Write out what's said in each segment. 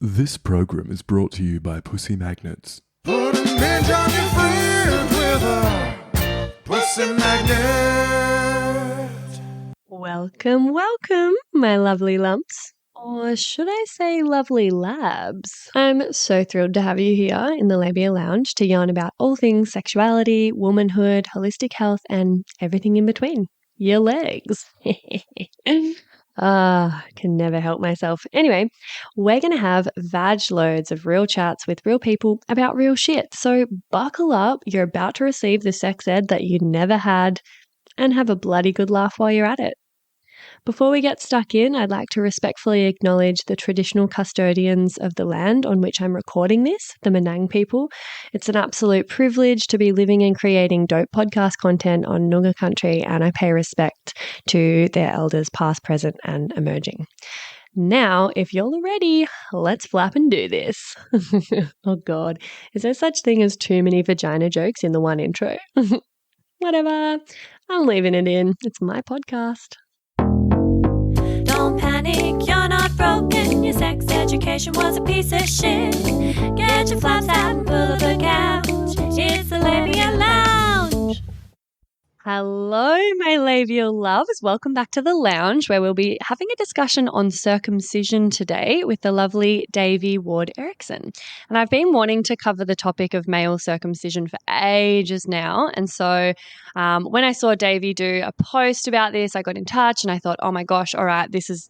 This program is brought to you by Pussy Magnets. Put a midge on your fridge with a pussy magnet. Welcome, my lovely lumps. Or should I say lovely labs? I'm so thrilled to have you here in the Labia Lounge to yarn about all things sexuality, womanhood, holistic health, and everything in between. Your legs. Can never help myself. Anyway, we're going to have vag loads of real chats with real people about real shit. So buckle up. You're about to receive the sex ed that you never had and have a bloody good laugh while you're at it. Before we get stuck in, I'd like to respectfully acknowledge the traditional custodians of the land on which I'm recording this, the Menang people. It's an absolute privilege to be living and creating dope podcast content on Noongar country, and I pay respect to their elders past, present, and emerging. Now, if you're all ready, let's flap and do this. Oh God, is there such thing as too many vagina jokes in the one intro? Whatever, I'm leaving it in. It's my podcast. Don't panic, you're not broken. Your sex education was a piece of shit. Get your flaps out and pull up a couch. It's the Labia Lounge. Hello, my labial loves. Welcome back to the lounge where we'll be having a discussion on circumcision today with the lovely Devi Ward Erickson. And I've been wanting to cover the topic of male circumcision for ages now. And so when I saw Devi do a post about this, I got in touch and I thought, oh my gosh, all right, she's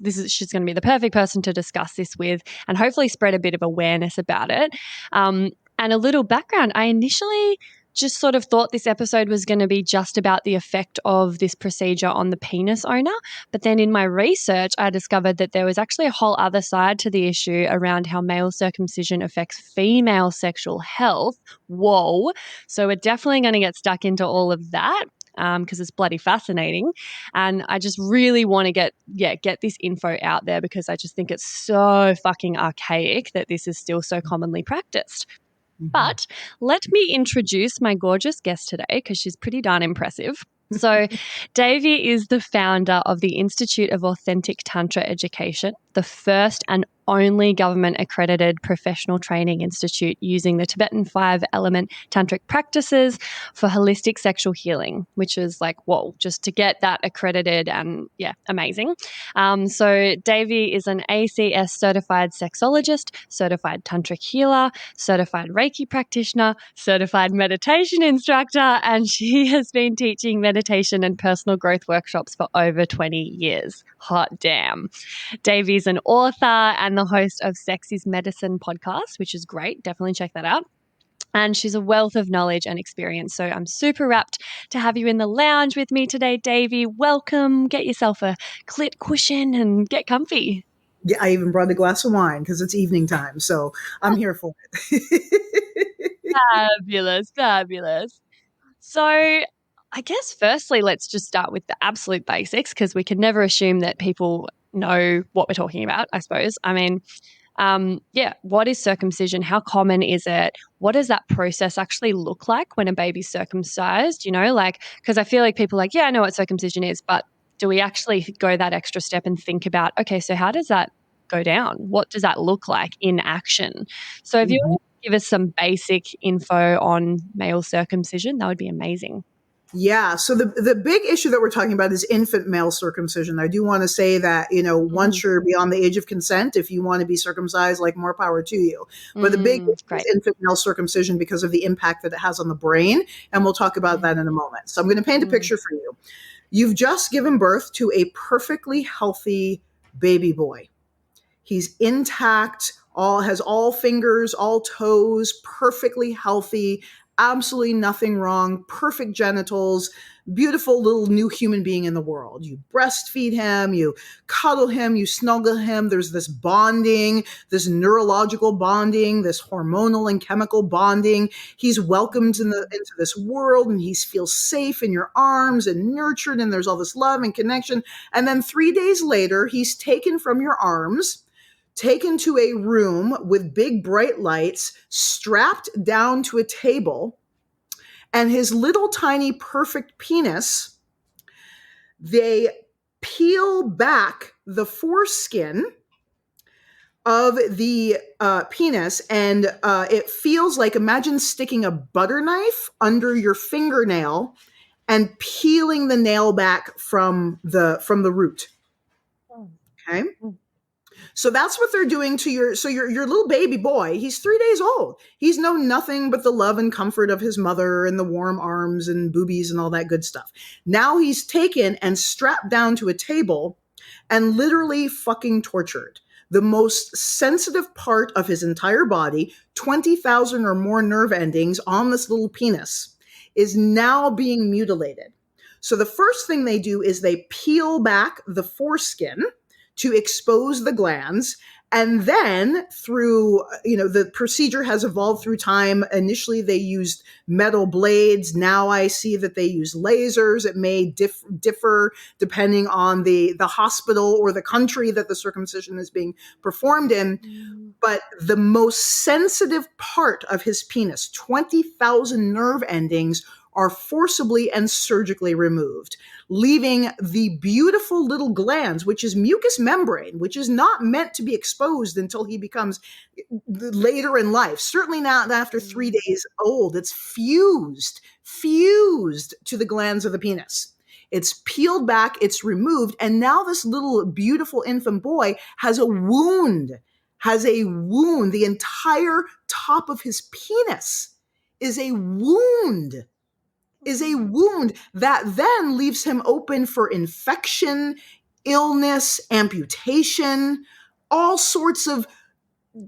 going to be the perfect person to discuss this with and hopefully spread a bit of awareness about it. And a little background, I initially just sort of thought this episode was going to be just about the effect of this procedure on the penis owner. But then in my research, I discovered that there was actually a whole other side to the issue around how male circumcision affects female sexual health. Whoa. So we're definitely going to get stuck into all of that because it's bloody fascinating. And I just really want to get this info out there because I just think it's so fucking archaic that this is still so commonly practiced. But let me introduce my gorgeous guest today because she's pretty darn impressive. So Devi is the founder of the Institute of Authentic Tantra Education, the first and only government-accredited professional training institute using the Tibetan 5-element tantric practices for holistic sexual healing, which is like, whoa, just to get that accredited and, yeah, amazing. So Devi is an ACS Certified Sexologist, Certified Tantric Healer, Certified Reiki Practitioner, Certified Meditation Instructor, and she has been teaching meditation and personal growth workshops for over 20 years. Hot damn. Devi's an author and the host of Sex is Medicine podcast, which is great. Definitely check that out. And she's a wealth of knowledge and experience. So I'm super rapt to have you in the lounge with me today, Devi. Welcome. Get yourself a clit cushion and get comfy. Yeah, I even brought a glass of wine because it's evening time. So I'm here for it. Fabulous. So I guess firstly, let's just start with the absolute basics because we can never assume that people know what we're talking about, I suppose. I mean, what is circumcision? How common is it? What does that process actually look like when a baby's circumcised? You know, like, because I feel like people are like, yeah, I know what circumcision is, but do we actually go that extra step and think about, okay, so how does that go down? What does that look like in action? So if you want to give us some basic info on male circumcision, that would be amazing. Yeah. So the big issue that we're talking about is infant male circumcision. I do want to say that, once you're beyond the age of consent, if you want to be circumcised, like more power to you. But the big issue is infant male circumcision because of the impact that it has on the brain. And we'll talk about that in a moment. So I'm going to paint a picture for you. You've just given birth to a perfectly healthy baby boy. He's intact, has all fingers, all toes, perfectly healthy, absolutely nothing wrong, perfect genitals, beautiful little new human being in the world. You breastfeed him, you cuddle him, you snuggle him. There's this bonding, this neurological bonding, this hormonal and chemical bonding. He's welcomed into this world and he feels safe in your arms and nurtured, and there's all this love and connection. And then 3 days later, he's taken from your arms, taken to a room with big bright lights, strapped down to a table, and his little tiny perfect penis, they peel back the foreskin of the penis, and it feels like, imagine sticking a butter knife under your fingernail and peeling the nail back from the root. Okay. So that's what they're doing to your little baby boy. He's 3 days old. He's known nothing but the love and comfort of his mother and the warm arms and boobies and all that good stuff. Now he's taken and strapped down to a table and literally fucking tortured. The most sensitive part of his entire body, 20,000 or more nerve endings on this little penis, is now being mutilated. So the first thing they do is they peel back the foreskin to expose the glands. And then through, the procedure has evolved through time. Initially, they used metal blades. Now I see that they use lasers. It may differ depending on the hospital or the country that the circumcision is being performed in. But the most sensitive part of his penis, 20,000 nerve endings, are forcibly and surgically removed, leaving the beautiful little glands, which is mucous membrane, which is not meant to be exposed until he becomes later in life. Certainly not after 3 days old. It's fused to the glands of the penis. It's peeled back, it's removed, and now this little beautiful infant boy has a wound. The entire top of his penis is a wound that then leaves him open for infection, illness, amputation, all sorts of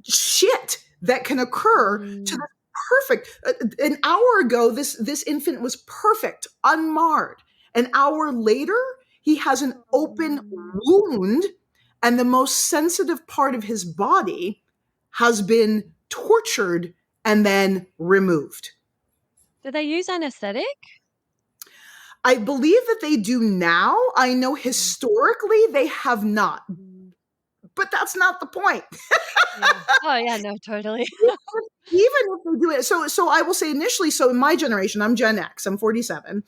shit that can occur to the perfect. An hour ago, this infant was perfect, unmarred. An hour later, he has an open wound, and the most sensitive part of his body has been tortured and then removed. Do they use anesthetic? I believe that they do now. I know historically they have not. But that's not the point. Yeah. Oh, yeah, no, totally. Even if they do it. So I will say initially, so in my generation, I'm Gen X, I'm 47.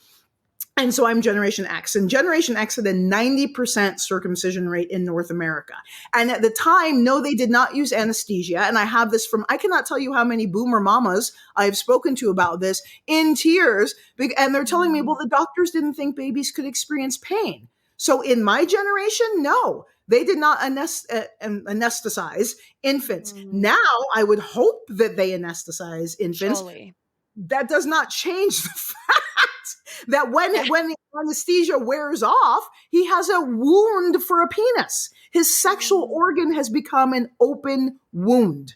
And so I'm Generation X. And Generation X had a 90% circumcision rate in North America. And at the time, no, they did not use anesthesia. And I have this I cannot tell you how many boomer mamas I've spoken to about this in tears. And they're telling me, well, the doctors didn't think babies could experience pain. So in my generation, no, they did not anesthetize infants. Now I would hope that they anesthetize infants. Surely. That does not change the fact that when the anesthesia wears off, he has a wound for a penis. His sexual organ has become an open wound.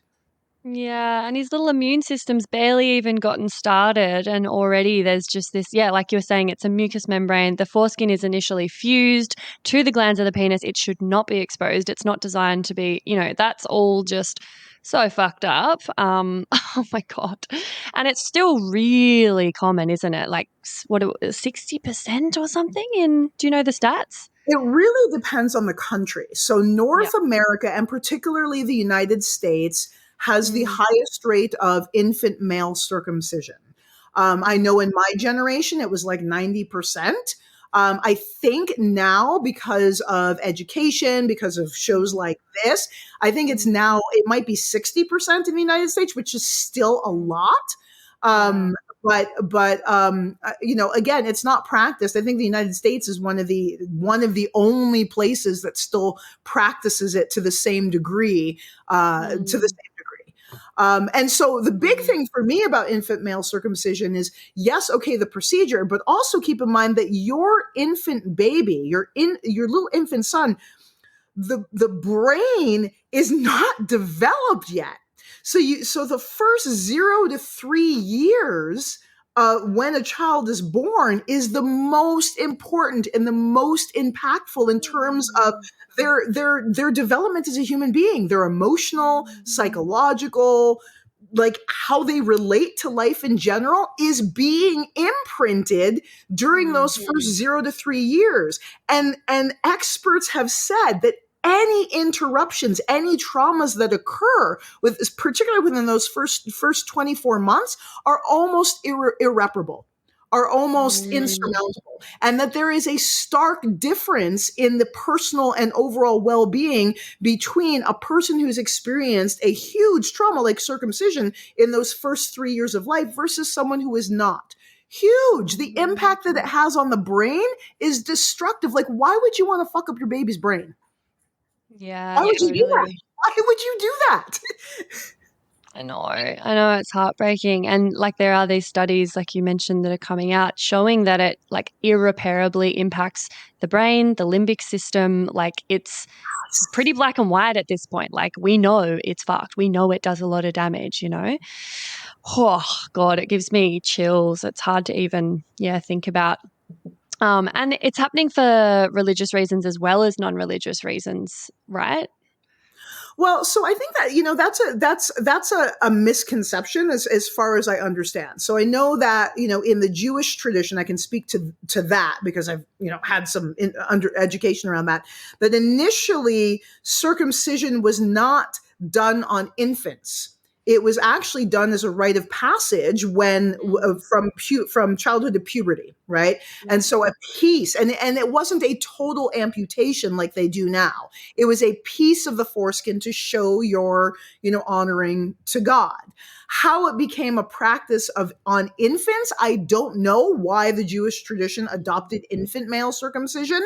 Yeah, and his little immune system's barely even gotten started, and already there's just this, like you were saying, it's a mucous membrane. The foreskin is initially fused to the glands of the penis. It should not be exposed. It's not designed to be, that's all just so fucked up. Oh my God. And it's still really common, isn't it? Like, 60% or something do you know the stats? It really depends on the country. So North America, and particularly the United States, has the highest rate of infant male circumcision. I know in my generation, it was like 90%. I think now, because of education, because of shows like this, I think it might be 60% in the United States, which is still a lot. But again, it's not practiced. I think the United States is one of the only places that still practices it to the same degree, and so the big thing for me about infant male circumcision is, yes, okay, the procedure, but also keep in mind that your infant baby, your little infant son, the brain is not developed yet. So the first 0 to 3 years when a child is born is the most important and the most impactful in terms of their development as a human being, their emotional, psychological, like how they relate to life in general is being imprinted during those first 0 to 3 years. And experts have said that any interruptions, any traumas that occur particularly within those first 24 months are almost irreparable. are almost insurmountable, and that there is a stark difference in the personal and overall well-being between a person who's experienced a huge trauma like circumcision in those first 3 years of life versus someone who is not. Huge. The impact that it has on the brain is destructive. Like, why would you want to fuck up your baby's brain? Yeah. Why would you do that? Totally. Why would you do that? I know it's heartbreaking. And like there are these studies, like you mentioned, that are coming out showing that it like irreparably impacts the brain, the limbic system. Like it's pretty black and white at this point. Like we know it's fucked. We know it does a lot of damage, you know? Oh God, it gives me chills. It's hard to even, think about. And it's happening for religious reasons as well as non-religious reasons, right? Well, so I think that, that's a misconception as far as I understand. So I know that, in the Jewish tradition, I can speak to that because I've, had some under education around that initially circumcision was not done on infants. It was actually done as a rite of passage when from childhood to puberty, right? And so a piece, and it wasn't a total amputation like they do now. It was a piece of the foreskin to show your, honoring to God. How it became a practice on infants, I don't know why the Jewish tradition adopted infant male circumcision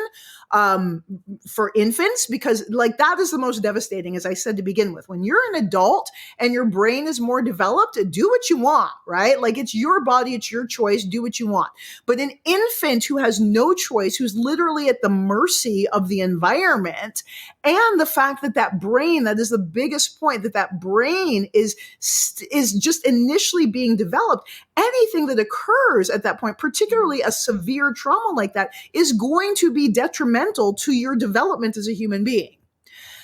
for infants, because like that is the most devastating, as I said to begin with. When you're an adult and your brain is more developed, do what you want, right? Like it's your body, it's your choice, do what you want. But an infant who has no choice, who's literally at the mercy of the environment, and the fact that brain, that is the biggest point, that brain is just initially being developed. Anything that occurs at that point, particularly a severe trauma like that, is going to be detrimental to your development as a human being.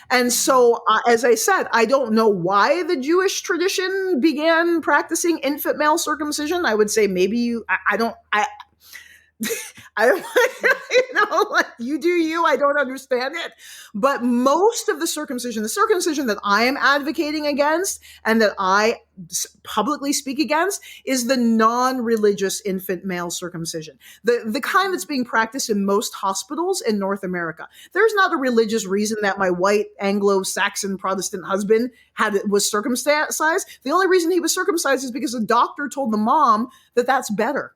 And so, as I said, I don't know why the Jewish tradition began practicing infant male circumcision. I would say maybe I don't, like you do you, I don't understand it. But most of the circumcision that I am advocating against and that I publicly speak against is the non-religious infant male circumcision. The kind that's being practiced in most hospitals in North America. There's not a religious reason that my white Anglo-Saxon Protestant husband was circumcised. The only reason he was circumcised is because a doctor told the mom that that's better.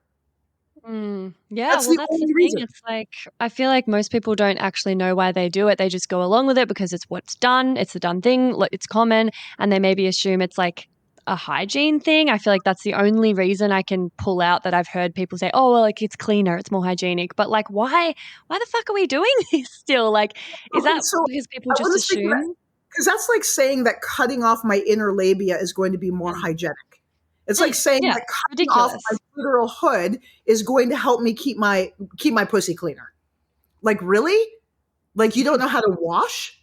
Yeah, That's well, the that's only the reason. thing. It's like I feel like most people don't actually know why they do it. They just go along with it because it's what's done. It's the done thing. It's common, and they maybe assume it's like a hygiene thing. I feel like that's the only reason I can pull out that I've heard people say, "Oh, well, like it's cleaner, it's more hygienic." But like, why the fuck are we doing this still? Like, is that So because people I just wanna speak to that, assume? because that's like saying that cutting off my inner labia is going to be more hygienic. It's like saying Yeah, that cutting off ridiculous. my clitoral hood is going to help me keep my pussy cleaner. Like, really? Like, you don't know how to wash?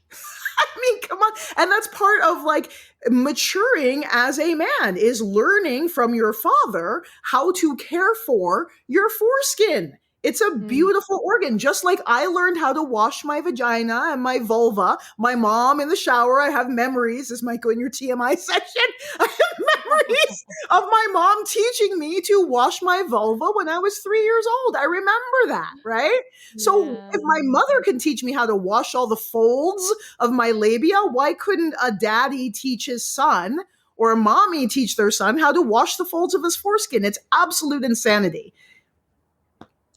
I mean, come on. And that's part of like maturing as a man, is learning from your father how to care for your foreskin. It's a beautiful organ. Just like I learned how to wash my vagina and my vulva. My mom in the shower, I have memories. This might go in your TMI section. I have memories of my mom teaching me to wash my vulva when I was 3 years old. I remember that, right? So if my mother can teach me how to wash all the folds of my labia, why couldn't a daddy teach his son or a mommy teach their son how to wash the folds of his foreskin? It's absolute insanity.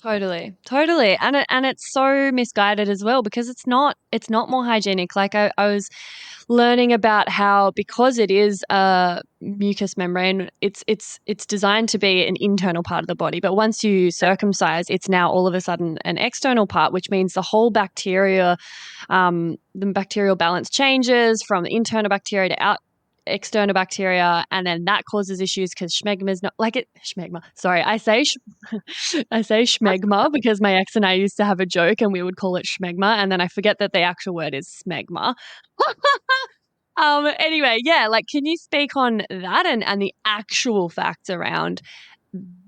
Totally. And it's so misguided as well because it's not more hygienic. Like I was learning about how, because it is a mucous membrane, it's designed to be an internal part of the body. But once you circumcise, it's now all of a sudden an external part, which means the whole bacteria, the bacterial balance changes from internal bacteria to external bacteria, and then that causes issues because schmegma is not like it. Schmegma. Sorry, I say schmegma because my ex and I used to have a joke and we would call it schmegma, and then I forget that the actual word is smegma. Anyway, yeah, like can you speak on that and the actual facts around,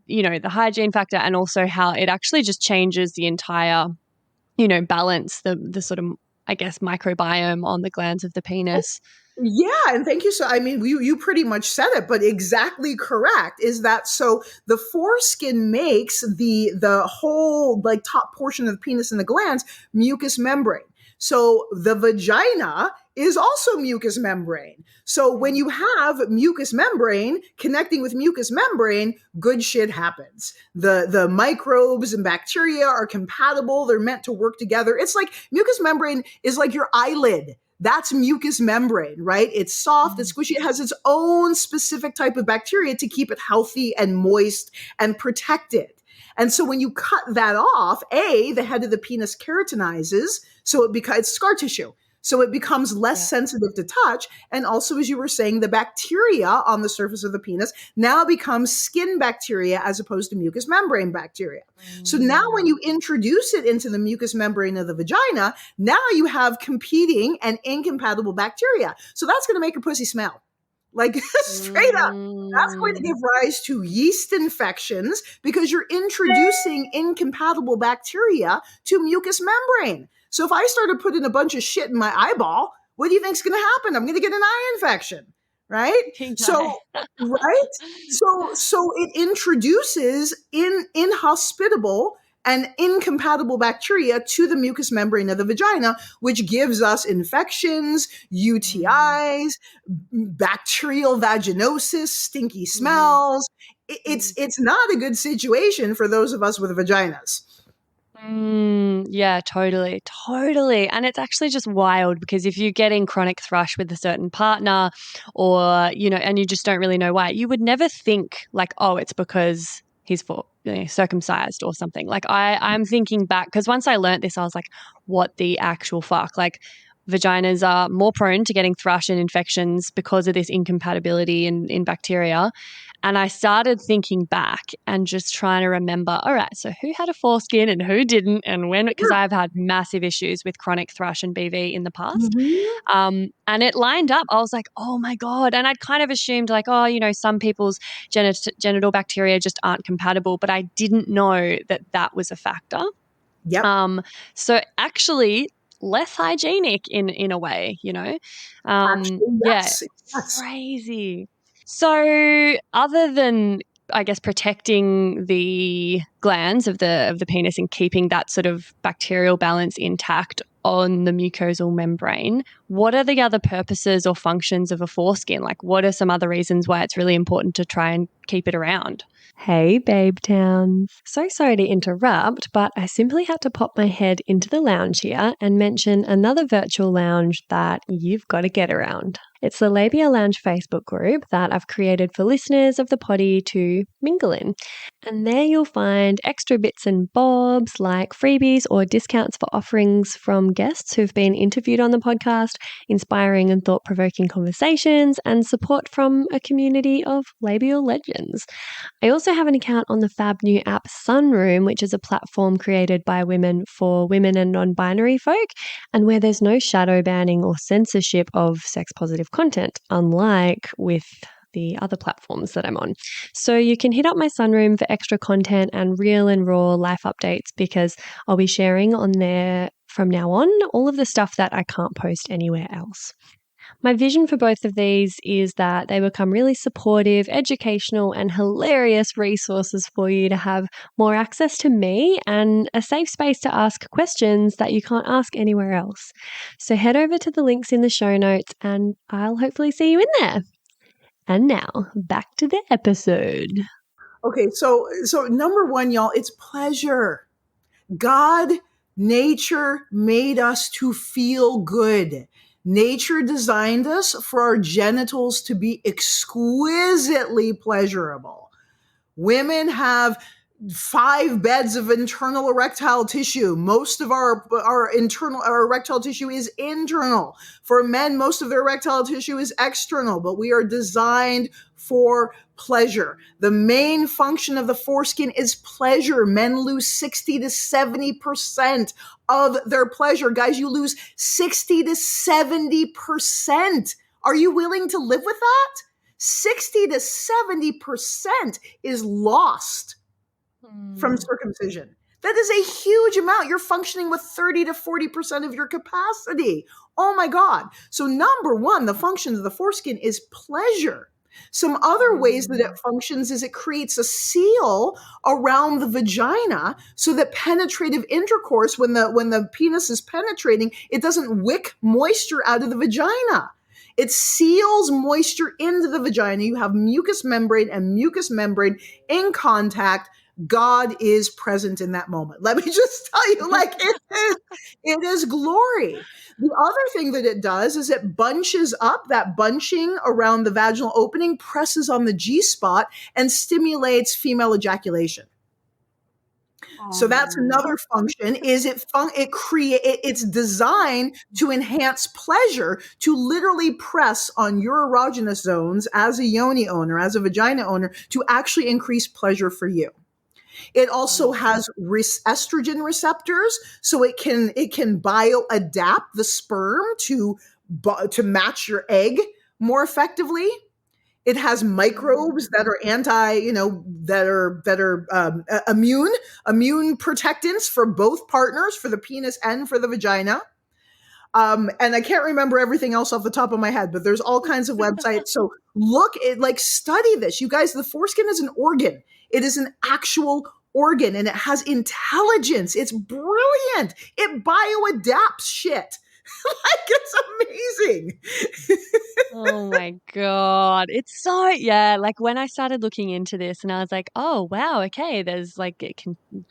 the hygiene factor, and also how it actually just changes the entire, balance, the sort of, I guess, microbiome on the glands of the penis? Yeah, and thank you. So, I mean, you pretty much said it, but exactly correct is that so the foreskin makes the whole like top portion of the penis and the glands mucous membrane. So the vagina is also mucous membrane. So when you have mucous membrane connecting with mucous membrane, good shit happens. The microbes and bacteria are compatible. They're meant to work together. It's like mucous membrane is like your eyelid. That's mucous membrane, right? It's soft, it's squishy, it has its own specific type of bacteria to keep it healthy and moist and protected. And so when you cut that off, the head of the penis keratinizes, so it's scar tissue. So it becomes less sensitive to touch. And also, as you were saying, the bacteria on the surface of the penis now becomes skin bacteria as opposed to mucous membrane bacteria. So now when you introduce it into the mucous membrane of the vagina, now you have competing and incompatible bacteria. So that's going to make your pussy smell. Like straight up. That's going to give rise to yeast infections because you're introducing incompatible bacteria to mucous membrane. So if I started putting a bunch of shit in my eyeball, what do you think's going to happen? I'm going to get an eye infection, right? So, right? So it introduces inhospitable and incompatible bacteria to the mucous membrane of the vagina, which gives us infections, UTIs, bacterial vaginosis, stinky smells. It's not a good situation for those of us with vaginas. Yeah, totally. And it's actually just wild because if you're getting chronic thrush with a certain partner or, and you just don't really know why, you would never think like, oh, it's because he's circumcised or something. Like I'm thinking back because once I learned this, I was like, what the actual fuck? Like vaginas are more prone to getting thrush and infections because of this incompatibility in bacteria. And I started thinking back and just trying to remember, all right, so who had a foreskin and who didn't and when, because I've had massive issues with chronic thrush and BV in the past. And it lined up. I was like, oh my God. And I'd kind of assumed like, oh, some people's genital bacteria just aren't compatible, but I didn't know that was a factor. Yep. So actually less hygienic in a way, Actually, yes. Crazy. So other than, I guess, protecting the glands of the penis and keeping that sort of bacterial balance intact on the mucosal membrane, what are the other purposes or functions of a foreskin? Like what are some other reasons why it's really important to try and keep it around? Hey, Babe Towns. So sorry to interrupt, but I simply had to pop my head into the lounge here and mention another virtual lounge that you've got to get around. It's the Labia Lounge Facebook group that I've created for listeners of the potty to mingle in. And there you'll find extra bits and bobs like freebies or discounts for offerings from guests who've been interviewed on the podcast, inspiring and thought-provoking conversations, and support from a community of labial legends. I also have an account on the fab new app Sunroom, which is a platform created by women for women and non-binary folk, and where there's no shadow banning or censorship of sex-positive content, unlike with the other platforms that I'm on. So you can hit up my Sunroom for extra content and real and raw life updates because I'll be sharing on there from now on all of the stuff that I can't post anywhere else. My vision for both of these is that they become really supportive, educational, and hilarious resources for you to have more access to me and a safe space to ask questions that you can't ask anywhere else. So head over to the links in the show notes and I'll hopefully see you in there. And now, back to the episode. Okay, so number one, y'all, it's pleasure. God, nature made us to feel good. Nature designed us for our genitals to be exquisitely pleasurable. Women have 5 beds of internal erectile tissue. Most of our erectile tissue is internal. For men, most of their erectile tissue is external, but we are designed for pleasure. The main function of the foreskin is pleasure. Men lose 60 to 70% of their pleasure. Guys, you lose 60 to 70%. Are you willing to live with that? 60 to 70% is lost from circumcision. That is a huge amount. You're functioning with 30 to 40% of your capacity. Oh my God. So number one, the function of the foreskin is pleasure. Some other ways that it functions is it creates a seal around the vagina so that penetrative intercourse, when the penis is penetrating, it doesn't wick moisture out of the vagina. It seals moisture into the vagina. You have mucous membrane and mucous membrane in contact. God is present in that moment. Let me just tell you, like, it is glory. The other thing that it does is it bunches up. That bunching around the vaginal opening presses on the G-spot and stimulates female ejaculation. So that's another function. Is it's designed to enhance pleasure, to literally press on your erogenous zones as a yoni owner, as a vagina owner, to actually increase pleasure for you. It also has estrogen receptors, so it can bioadapt the sperm to match your egg more effectively. It has microbes that are immune protectants for both partners, for the penis and for the vagina. And I can't remember everything else off the top of my head, but there's all kinds of websites. So study this. You guys, the foreskin is an organ. It is an actual organ, and it has intelligence. It's brilliant. It bioadapts shit. Like, it's amazing. Oh my God. It's so, yeah. Like when I started looking into this and I was like, oh, wow. Okay. There's like, it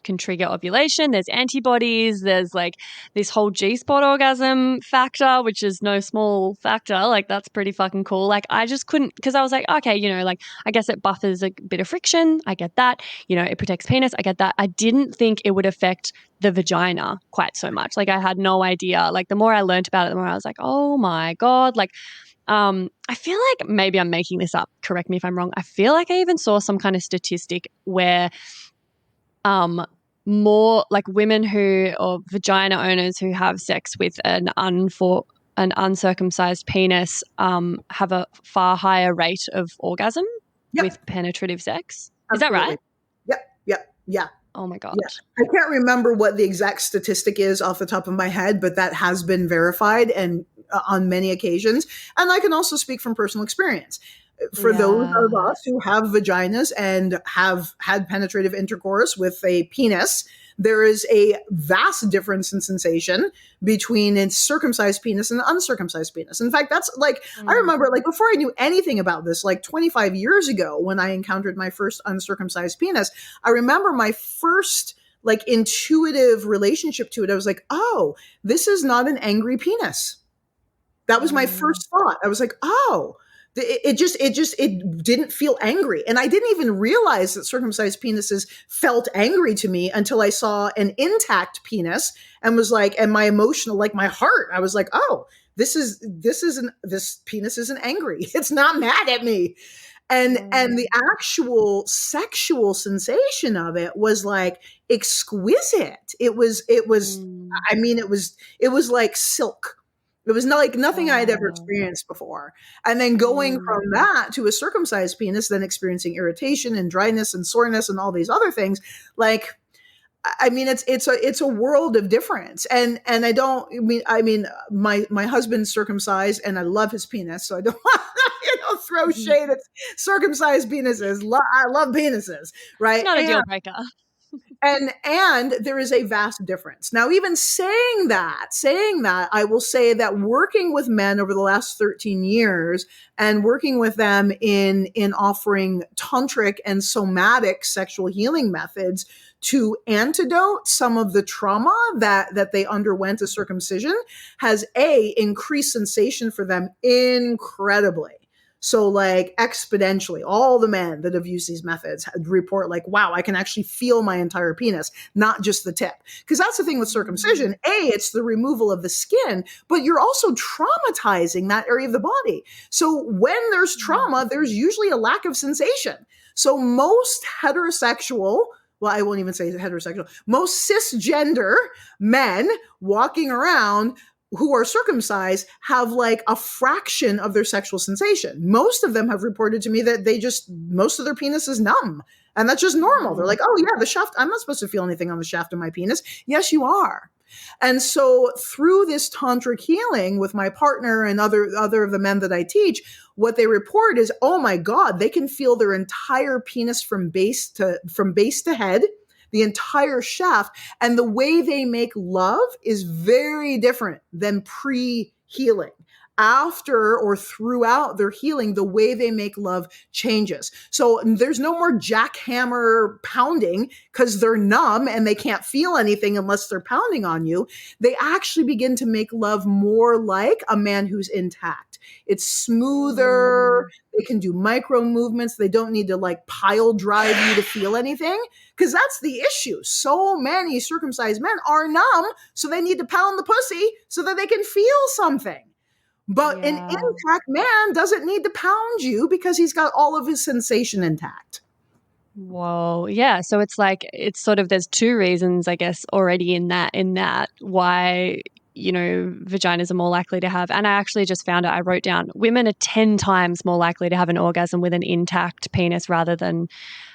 can trigger ovulation. There's antibodies. There's like this whole G-spot orgasm factor, which is no small factor. Like that's pretty fucking cool. Like I just couldn't, because I was like, okay, like I guess it buffers a bit of friction. I get that. It protects penis. I get that. I didn't think it would affect the vagina quite so much. Like I had no idea. Like the more I learned about it, the more I was like, oh my God. Like, I feel like maybe I'm making this up. Correct me if I'm wrong. I feel like I even saw some kind of statistic where, more like women or vagina owners who have sex with an uncircumcised penis, have a far higher rate of orgasm with penetrative sex. Is that right? Yeah. Oh my God. Yeah. I can't remember what the exact statistic is off the top of my head, but that has been verified and on many occasions. And I can also speak from personal experience. For those of us who have vaginas and have had penetrative intercourse with a penis, there is a vast difference in sensation between a circumcised penis and an uncircumcised penis. In fact, that's like, I remember like before I knew anything about this, like 25 years ago when I encountered my first uncircumcised penis, I remember my first like intuitive relationship to it. I was like, oh, this is not an angry penis. That was my first thought. I was like, oh, it didn't feel angry. And I didn't even realize that circumcised penises felt angry to me until I saw an intact penis and was like, and my emotional, like my heart, I was like, oh, this penis isn't angry. It's not mad at me. And the actual sexual sensation of it was like exquisite. It was like silk. It was like nothing I had ever experienced before. And then going from that to a circumcised penis, then experiencing irritation and dryness and soreness and all these other things, like, I mean, it's a world of difference. And I mean, my husband's circumcised and I love his penis. So I don't want to, throw shade at circumcised penises. I love penises, right? It's not a deal breaker. And there is a vast difference. Now, even saying that, I will say that working with men over the last 13 years and working with them in offering tantric and somatic sexual healing methods to antidote some of the trauma that they underwent as circumcision has increased sensation for them incredibly. So like exponentially, all the men that have used these methods report like, wow, I can actually feel my entire penis, not just the tip. Because that's the thing with circumcision. It's the removal of the skin, but you're also traumatizing that area of the body. So when there's trauma, there's usually a lack of sensation. So most heterosexual, well, I won't even say heterosexual, most cisgender men walking around who are circumcised have like a fraction of their sexual sensation. Most of them have reported to me that most of their penis is numb And that's just normal. They're like, oh yeah, the shaft, I'm not supposed to feel anything on the shaft of my penis. Yes, you are. And so through this tantric healing with my partner and other of the men that I teach, what they report is, oh my God, they can feel their entire penis from base to head, the entire shaft. And the way they make love is very different than pre-healing. After or throughout their healing, the way they make love changes. So there's no more jackhammer pounding because they're numb and they can't feel anything unless they're pounding on you. They actually begin to make love more like a man who's intact. It's smoother. They can do micro movements. They don't need to like pile drive you to feel anything, because that's the issue. So many circumcised men are numb, so they need to pound the pussy so that they can feel something. But an intact man doesn't need to pound you because he's got all of his sensation intact. Whoa. Yeah. So it's like, it's sort of, there's two reasons, I guess, already in that why, vaginas are more likely to have, and I actually just found it, I wrote down, women are 10 times more likely to have an orgasm with an intact penis rather than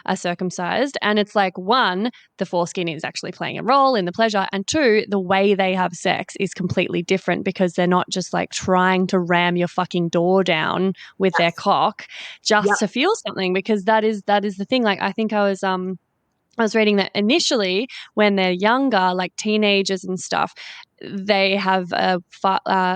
a circumcised. And it's like, one, the foreskin is actually playing a role in the pleasure. And two, the way they have sex is completely different because they're not just like trying to ram your fucking door down with their cock just to feel something, because that is the thing. Like, I think I was reading that initially when they're younger, like teenagers and stuff, they have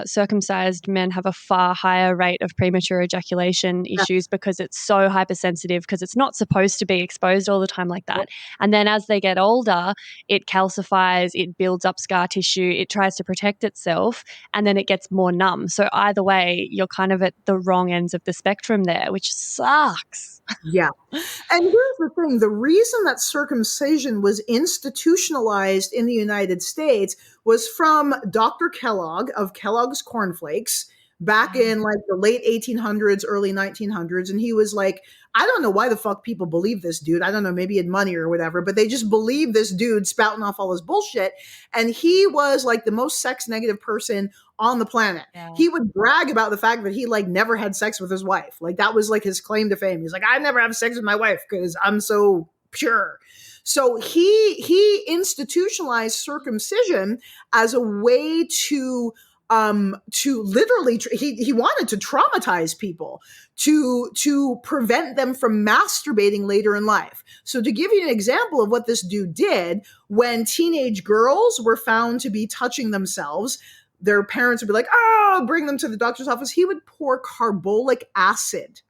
circumcised men have a far higher rate of premature ejaculation issues because it's so hypersensitive, because it's not supposed to be exposed all the time like that. And then as they get older, it calcifies, it builds up scar tissue, it tries to protect itself, and then it gets more numb. So either way, you're kind of at the wrong ends of the spectrum there, which sucks. Yeah. And here's the thing. The reason that circumcision was institutionalized in the United States was from Dr. Kellogg of Kellogg's Cornflakes back in like the late 1800s, early 1900s. And he was like, I don't know why the fuck people believe this dude. I don't know, maybe he had money or whatever, but they just believe this dude spouting off all his bullshit. And he was like the most sex negative person on the planet. Yeah. He would brag about the fact that he like never had sex with his wife. Like that was like his claim to fame. He's like, I never have sex with my wife because I'm so pure. So he institutionalized circumcision as a way to literally, he wanted to traumatize people, to prevent them from masturbating later in life. So to give you an example of what this dude did, when teenage girls were found to be touching themselves, their parents would be like, oh, bring them to the doctor's office. He would pour carbolic acid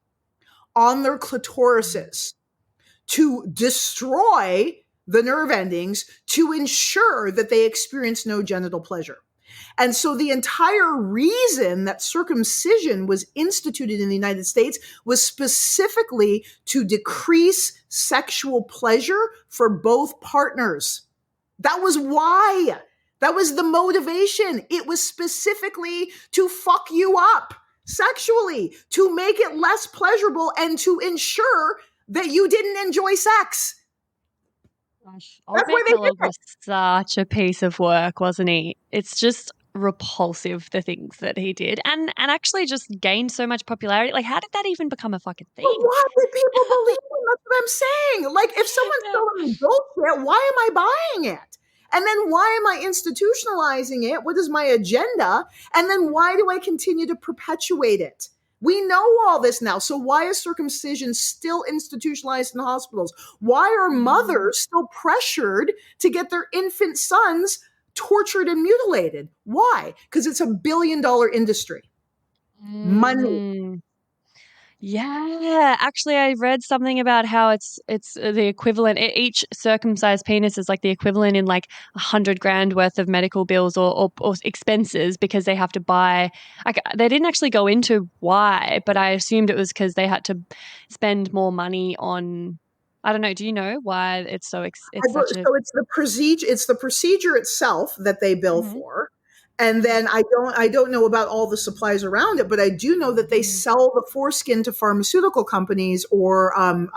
on their clitorises to destroy the nerve endings to ensure that they experience no genital pleasure. And so the entire reason that circumcision was instituted in the United States was specifically to decrease sexual pleasure for both partners. That was why. That was the motivation. It was specifically to fuck you up sexually, to make it less pleasurable and to ensure that you didn't enjoy sex. Gosh, Kellogg was such a piece of work, wasn't he? It's just repulsive, the things that he did, and actually just gained so much popularity. Like, how did that even become a fucking thing? Well, why did people believe him? That's what I'm saying. Like, if someone's selling me bullshit, why am I buying it? And then why am I institutionalizing it? What is my agenda? And then why do I continue to perpetuate it? We know all this now. So why is circumcision still institutionalized in hospitals? Why are mothers still pressured to get their infant sons tortured and mutilated? Why? Because it's $1 billion industry. Money. Yeah, actually, I read something about how it's the equivalent. Each circumcised penis is like the equivalent in like $100,000 worth of medical bills or expenses, because they have to buy. Like, they didn't actually go into why, but I assumed it was because they had to spend more money on. I don't know. Do you know why it's so? It's the procedure. It's the procedure itself that they bill for. And then I don't know about all the supplies around it, but I do know that they sell the foreskin to pharmaceutical companies, or I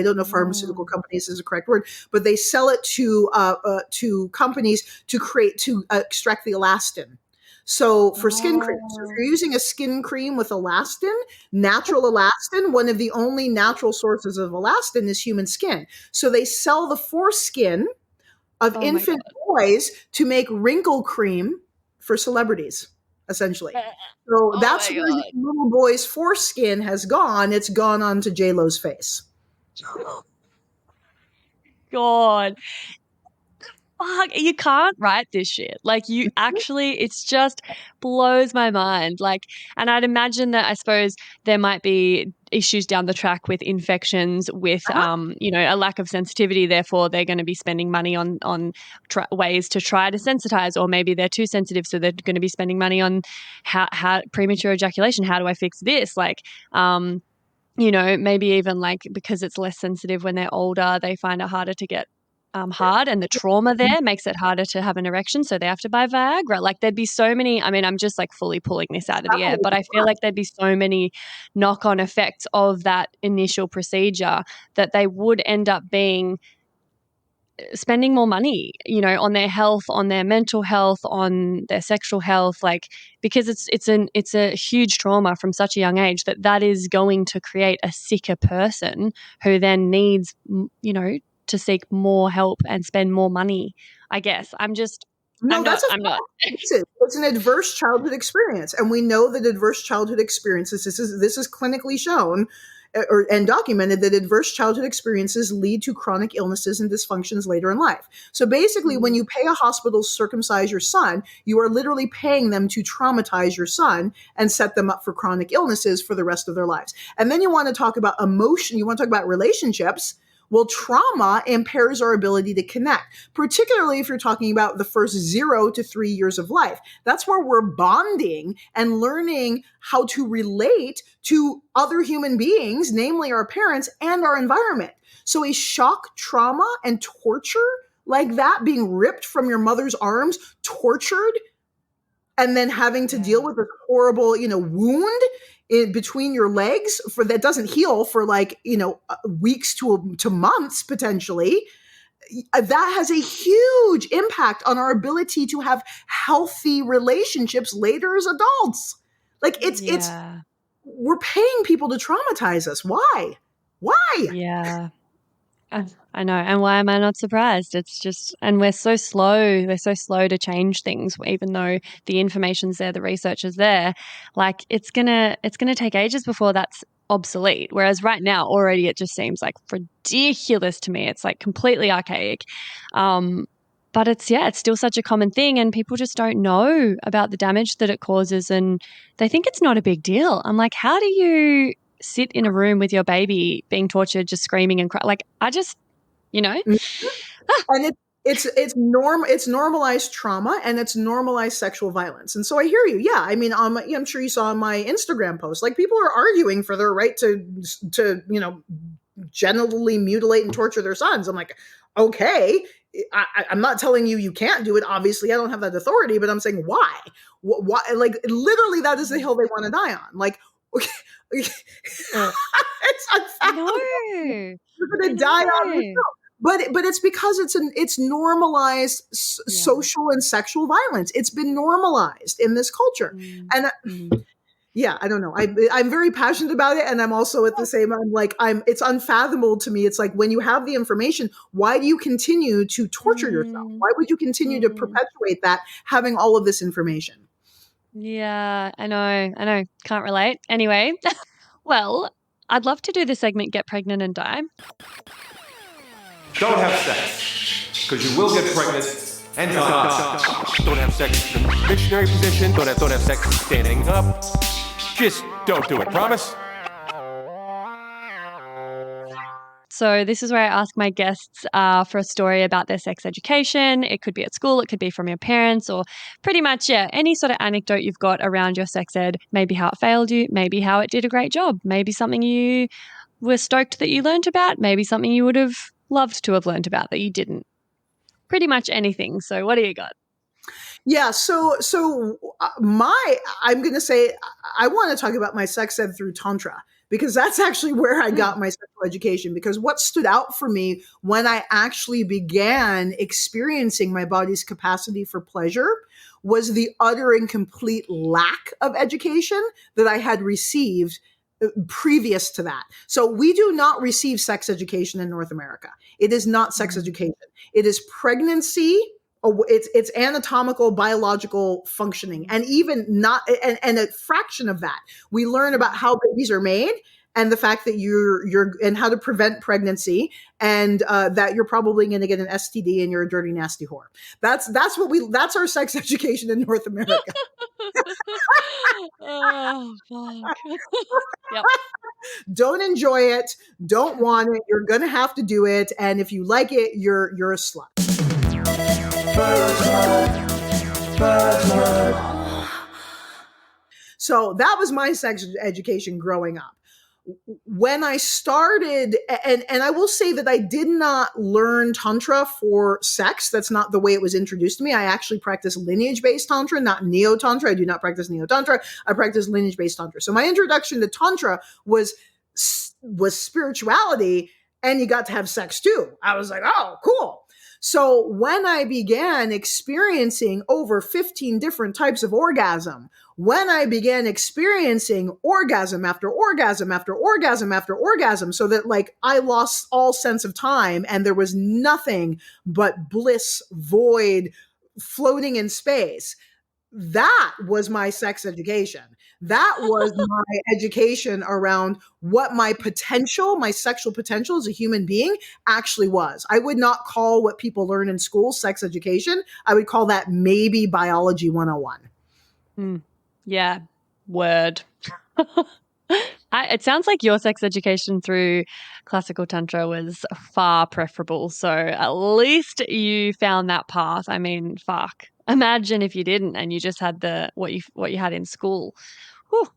don't know if pharmaceutical companies is the correct word, but they sell it to companies to extract the elastin. So for skin cream, so if you're using a skin cream with elastin, natural elastin, one of the only natural sources of elastin is human skin. So they sell the foreskin of infant boys to make wrinkle cream for celebrities, essentially. So that's where the little boy's foreskin has gone. It's gone onto J-Lo's face. God. Fuck, you can't write this shit. Like, you actually, it's just blows my mind. Like, and I'd imagine that, I suppose, there might be issues down the track with infections, with a lack of sensitivity. Therefore, they're going to be spending money on ways to try to sensitize, or maybe they're too sensitive, so they're going to be spending money on how premature ejaculation. How do I fix this? Like, maybe even like, because it's less sensitive when they're older, they find it harder to get hard, and the trauma there makes it harder to have an erection, so they have to buy Viagra. Like, there'd be so many, I mean, I'm just like fully pulling this out of the air, but I feel like there'd be so many knock-on effects of that initial procedure that they would end up spending more money, on their health, on their mental health, on their sexual health, like, because it's a huge trauma from such a young age that is going to create a sicker person who then needs, to seek more help and spend more money, I guess. It's an adverse childhood experience. And we know that adverse childhood experiences, this is clinically shown and documented, that adverse childhood experiences lead to chronic illnesses and dysfunctions later in life. So basically, when you pay a hospital to circumcise your son, you are literally paying them to traumatize your son and set them up for chronic illnesses for the rest of their lives. And then you want to talk about emotion, you want to talk about relationships. Well, trauma impairs our ability to connect, particularly if you're talking about the first 0 to 3 years of life. That's where we're bonding and learning how to relate to other human beings, namely our parents and our environment. So a shock, trauma, and torture like that, being ripped from your mother's arms, tortured, and then having to deal with this horrible, wound in between your legs that doesn't heal for weeks to months potentially, that has a huge impact on our ability to have healthy relationships later as adults. Like, we're paying people to traumatize us. Why? Yeah. I know. And why am I not surprised? It's just, and we're so slow to change things, even though the information's there, the research is there. Like, it's gonna take ages before that's obsolete. Whereas right now already it just seems like ridiculous to me. It's like completely archaic. But it's still such a common thing, and people just don't know about the damage that it causes, and they think it's not a big deal. I'm like, how do you sit in a room with your baby being tortured, just screaming and crying? Like, I just, And it's normalized trauma, and it's normalized sexual violence. And so I hear you. Yeah. I mean, I'm sure you saw on my Instagram post, like, people are arguing for their right to genitally mutilate and torture their sons. I'm like, okay, I'm not telling you can't do it. Obviously I don't have that authority, but I'm saying why? Like, literally that is the hill they want to die on. Like, it's unfathomable. You're going to die on this hill. But it's because it's normalized social and sexual violence. It's been normalized in this culture. And I don't know. I'm very passionate about it. And I'm also at the same, it's unfathomable to me. It's like, when you have the information, why do you continue to torture yourself? Why would you continue to perpetuate that, having all of this information? Yeah, I know. Can't relate. Anyway, well, I'd love to do the segment Get Pregnant and Die. Don't have sex, because you will get pregnant and die. Don't have sex in the missionary position. Don't have sex standing up. Just don't do it. Promise? So this is where I ask my guests for a story about their sex education. It could be at school, it could be from your parents, or pretty much, any sort of anecdote you've got around your sex ed. Maybe how it failed you, maybe how it did a great job, maybe something you were stoked that you learned about, maybe something you would have loved to have learned about that you didn't. Pretty much anything. So what do you got? Yeah. So I'm going to say, I want to talk about my sex ed through Tantra, because that's actually where I got my sexual education. Because what stood out for me when I actually began experiencing my body's capacity for pleasure was the utter and complete lack of education that I had received previous to that. So we do not receive sex education in North America. It is not sex education. It is pregnancy. It's anatomical, biological functioning, and even not, and a fraction of that. We learn about how babies are made, and the fact that you're and how to prevent pregnancy, and that you're probably going to get an STD and you're a dirty, nasty whore. That's our sex education in North America. Oh, fuck. Yep. Don't enjoy it. Don't want it. You're going to have to do it. And if you like it, you're a slut. So that was my sex education growing up. When I started, and I will say that I did not learn Tantra for sex. That's not the way it was introduced to me. I actually practice lineage-based Tantra, not Neo-Tantra. I do not practice Neo-Tantra. I practice lineage-based Tantra. So my introduction to Tantra was spirituality, and you got to have sex too. I was like, oh, cool. So when I began experiencing over 15 different types of orgasm, when I began experiencing orgasm after orgasm after orgasm after orgasm, so that like I lost all sense of time and there was nothing but bliss, void, floating in space, that was my sex education. That was my education around what my potential, my sexual potential as a human being actually was. I would not call what people learn in school sex education. I would call that maybe biology 101. Yeah, word. It sounds like your sex education through classical Tantra was far preferable. So at least you found that path. I mean, fuck. Imagine if you didn't and you just had what you had in school. Whew.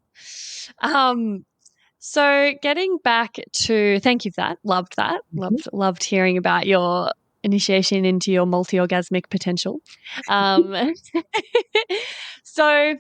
So getting back to, thank you for that. Loved that. Loved hearing about your initiation into your multi-orgasmic potential. So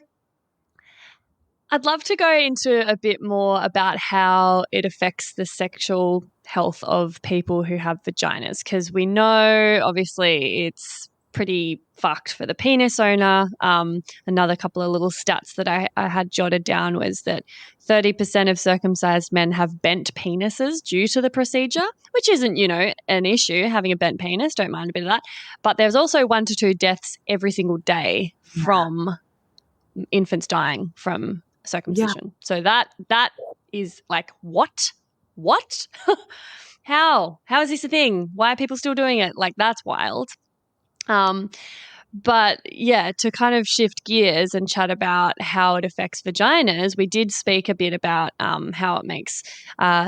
I'd love to go into a bit more about how it affects the sexual health of people who have vaginas, because we know obviously it's pretty fucked for the penis owner. Another couple of little stats that I had jotted down was that 30% of circumcised men have bent penises due to the procedure, which isn't, an issue, having a bent penis. Don't mind a bit of that. But there's also 1 to 2 deaths every single day from infants dying from circumcision. Yeah. So that is like, what? How is this a thing? Why are people still doing it? Like, that's wild. But yeah, to kind of shift gears and chat about how it affects vaginas, we did speak a bit about how it makes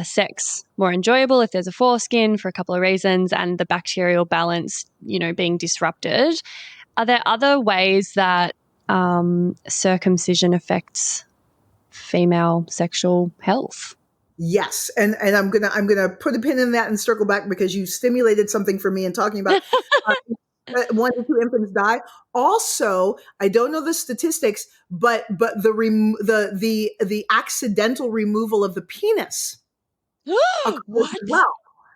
sex more enjoyable if there's a foreskin for a couple of reasons, and the bacterial balance, being disrupted. Are there other ways that circumcision affects female sexual health? Yes. And I'm gonna put a pin in that and circle back, because you stimulated something for me in talking about 1 to 2 infants die. Also, I don't know the statistics, but the accidental removal of the penis. What? Well,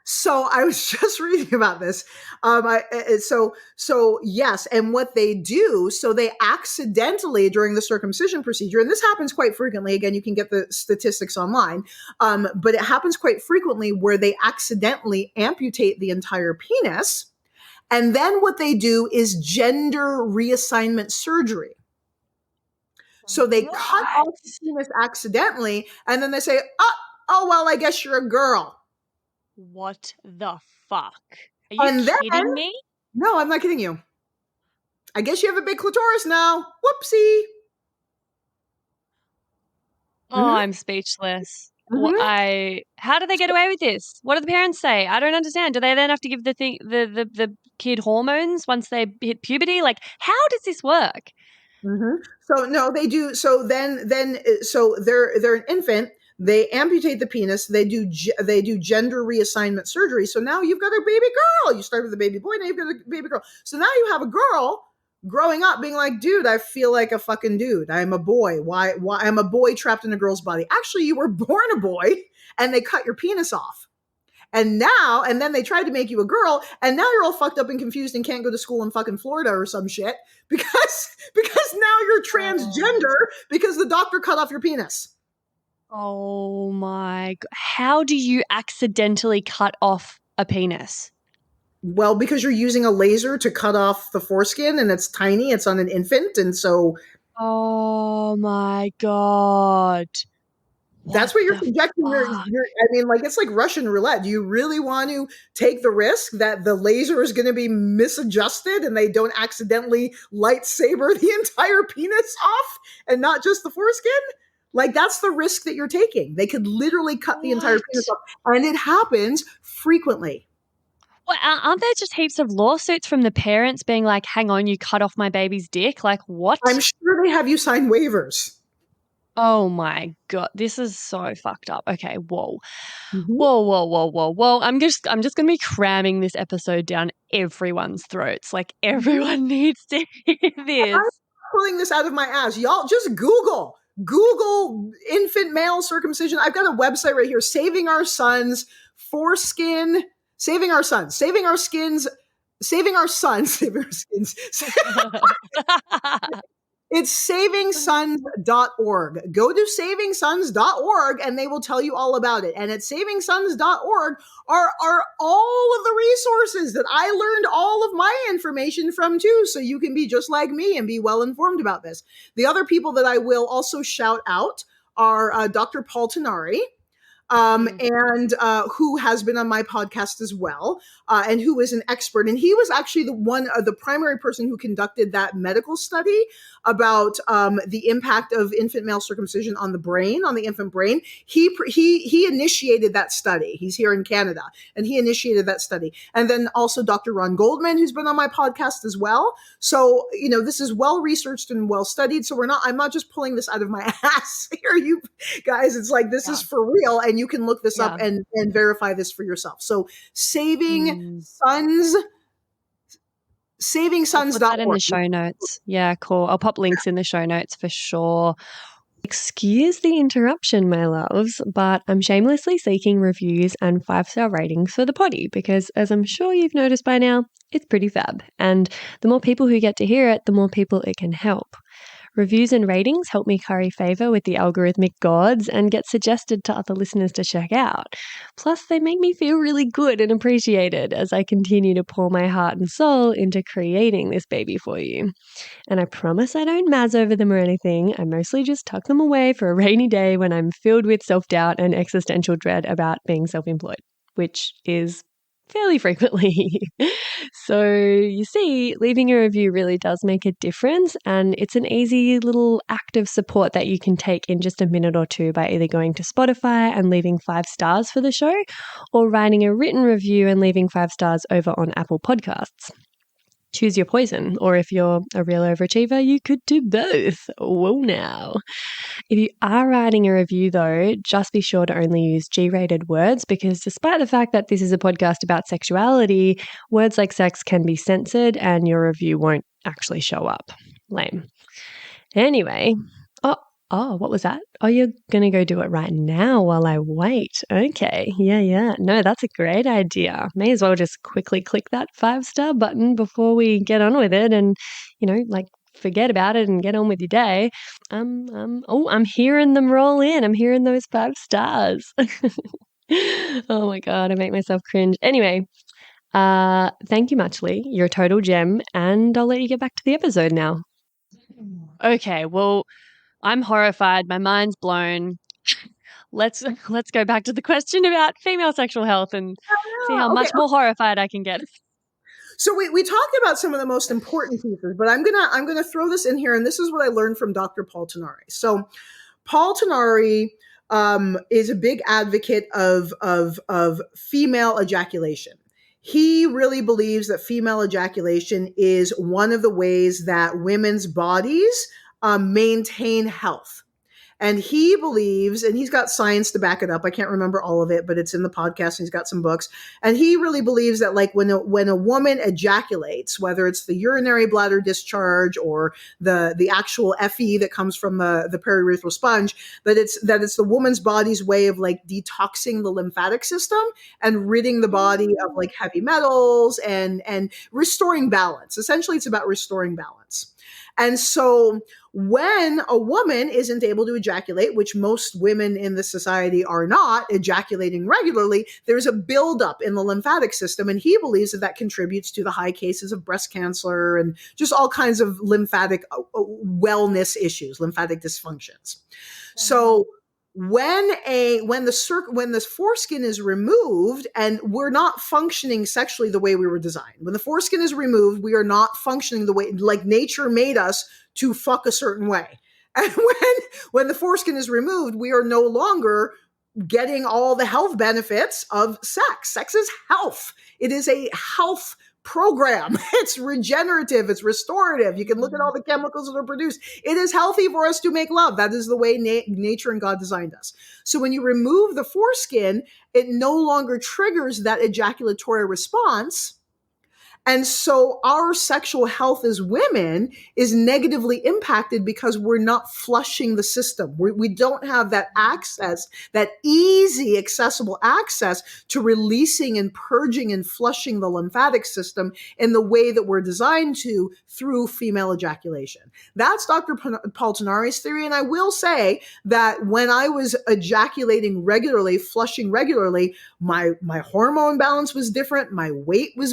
so I was just reading about this. So yes, and what they do, so they accidentally during the circumcision procedure, and this happens quite frequently. Again, you can get the statistics online, but it happens quite frequently where they accidentally amputate the entire penis. And then what they do is gender reassignment surgery. So they cut off the penis accidentally, and then they say, oh, well, I guess you're a girl. What the fuck? Are you kidding me? No, I'm not kidding you. I guess you have a big clitoris now. Whoopsie. Oh, I'm speechless. How do they get away with this? What do the parents say? I don't understand. Do they then have to give the kid hormones once they hit puberty? Like, how does this work? So no, they do. So so they're an infant. They amputate the penis. They do gender reassignment surgery. So now you've got a baby girl. You start with a baby boy, now you've got a baby girl. So now you have a girl growing up being like, dude, I feel like a fucking dude. I'm a boy. Why I'm a boy trapped in a girl's body. Actually, you were born a boy and they cut your penis off. And then they tried to make you a girl, and now you're all fucked up and confused and can't go to school in fucking Florida or some shit because now you're transgender because the doctor cut off your penis. Oh my God. How do you accidentally cut off a penis? Well, because you're using a laser to cut off the foreskin, and it's tiny, it's on an infant, and so... Oh my God. That's what you're projecting. It's like Russian roulette. Do you really want to take the risk that the laser is going to be misadjusted and they don't accidentally lightsaber the entire penis off and not just the foreskin? Like, that's the risk that you're taking. They could literally cut the entire penis off. And it happens frequently. Well, aren't there just heaps of lawsuits from the parents being like, hang on, you cut off my baby's dick? Like, what? I'm sure they have you sign waivers. Oh my God, this is so fucked up. Okay, whoa. Mm-hmm. Whoa. I'm just going to be cramming this episode down everyone's throats. Like, everyone needs to hear this. I'm pulling this out of my ass. Y'all just Google infant male circumcision. I've got a website right here, Saving Our Sons, Foreskin, Saving Our Sons, Saving Our Skins, Saving Our Sons, Saving Our Skins. It's savingsons.org. Go to savingsons.org and they will tell you all about it. And at savingsons.org are all of the resources that I learned all of my information from too. So you can be just like me and be well informed about this. The other people that I will also shout out are Dr. Paul Tenari. And who has been on my podcast as well, and who is an expert. And he was actually the primary person who conducted that medical study about the impact of infant male circumcision on the brain, on the infant brain. He initiated that study. He's here in Canada, and he initiated that study. And then also Dr. Ron Goldman, who's been on my podcast as well. So, this is well researched and well studied. So I'm not just pulling this out of my ass here, you guys. It's like, this is for real. And you can look this up and verify this for yourself. So Saving Sons. SavingSons.org. I'll put that in the show notes. Yeah, cool. I'll pop links in the show notes for sure. Excuse the interruption, my loves, but I'm shamelessly seeking reviews and 5-star ratings for the potty because, as I'm sure you've noticed by now, it's pretty fab. And the more people who get to hear it, the more people it can help. Reviews and ratings help me curry favor with the algorithmic gods and get suggested to other listeners to check out. Plus, they make me feel really good and appreciated as I continue to pour my heart and soul into creating this baby for you. And I promise I don't mazz over them or anything. I mostly just tuck them away for a rainy day when I'm filled with self-doubt and existential dread about being self-employed, which is fairly frequently. So you see, leaving a review really does make a difference, and it's an easy little act of support that you can take in just a minute or two by either going to Spotify and leaving 5 stars for the show or writing a written review and leaving 5 stars over on Apple Podcasts. Choose your poison, or if you're a real overachiever, you could do both. Whoa now. If you are writing a review though, just be sure to only use G-rated words because despite the fact that this is a podcast about sexuality, words like sex can be censored and your review won't actually show up. Lame. Anyway, oh, what was that? Oh, you're going to go do it right now while I wait. Okay. Yeah. No, that's a great idea. May as well just quickly click that 5-star button before we get on with it and, forget about it and get on with your day. I'm hearing them roll in. I'm hearing those 5 stars. Oh my God, I make myself cringe. Anyway, thank you muchly. You're a total gem, and I'll let you get back to the episode now. Okay, well, I'm horrified. My mind's blown. Let's go back to the question about female sexual health and see how much more horrified I can get. So we talked about some of the most important pieces, but I'm gonna throw this in here, and this is what I learned from Dr. Paul Tenari. So Paul Tenari is a big advocate of female ejaculation. He really believes that female ejaculation is one of the ways that women's bodies maintain health. And he believes, and he's got science to back it up. I can't remember all of it, but it's in the podcast and he's got some books. And he really believes that like when a woman ejaculates, whether it's the urinary bladder discharge or the actual eppy that comes from the periurethral sponge, that it's the woman's body's way of like detoxing the lymphatic system and ridding the body of like heavy metals and restoring balance. Essentially, it's about restoring balance. And so when a woman isn't able to ejaculate, which most women in the society are not ejaculating regularly, there's a buildup in the lymphatic system. And he believes that contributes to the high cases of breast cancer and just all kinds of lymphatic wellness issues, lymphatic dysfunctions. So when the foreskin is removed and we're not functioning sexually the way we were designed, when the foreskin is removed, we are not functioning the way like nature made us to fuck a certain way. And when the foreskin is removed, we are no longer getting all the health benefits of sex. Sex is health. It is a health program. It's regenerative. It's restorative. You can look at all the chemicals that are produced. It is healthy for us to make love. That is the way nature and God designed us. So when you remove the foreskin, it no longer triggers that ejaculatory response. And so our sexual health as women is negatively impacted because we're not flushing the system. We don't have that access, that easy, accessible access to releasing and purging and flushing the lymphatic system in the way that we're designed to through female ejaculation. That's Dr. Paul Tanari's theory. And I will say that when I was ejaculating regularly, flushing regularly, my hormone balance was different. My weight was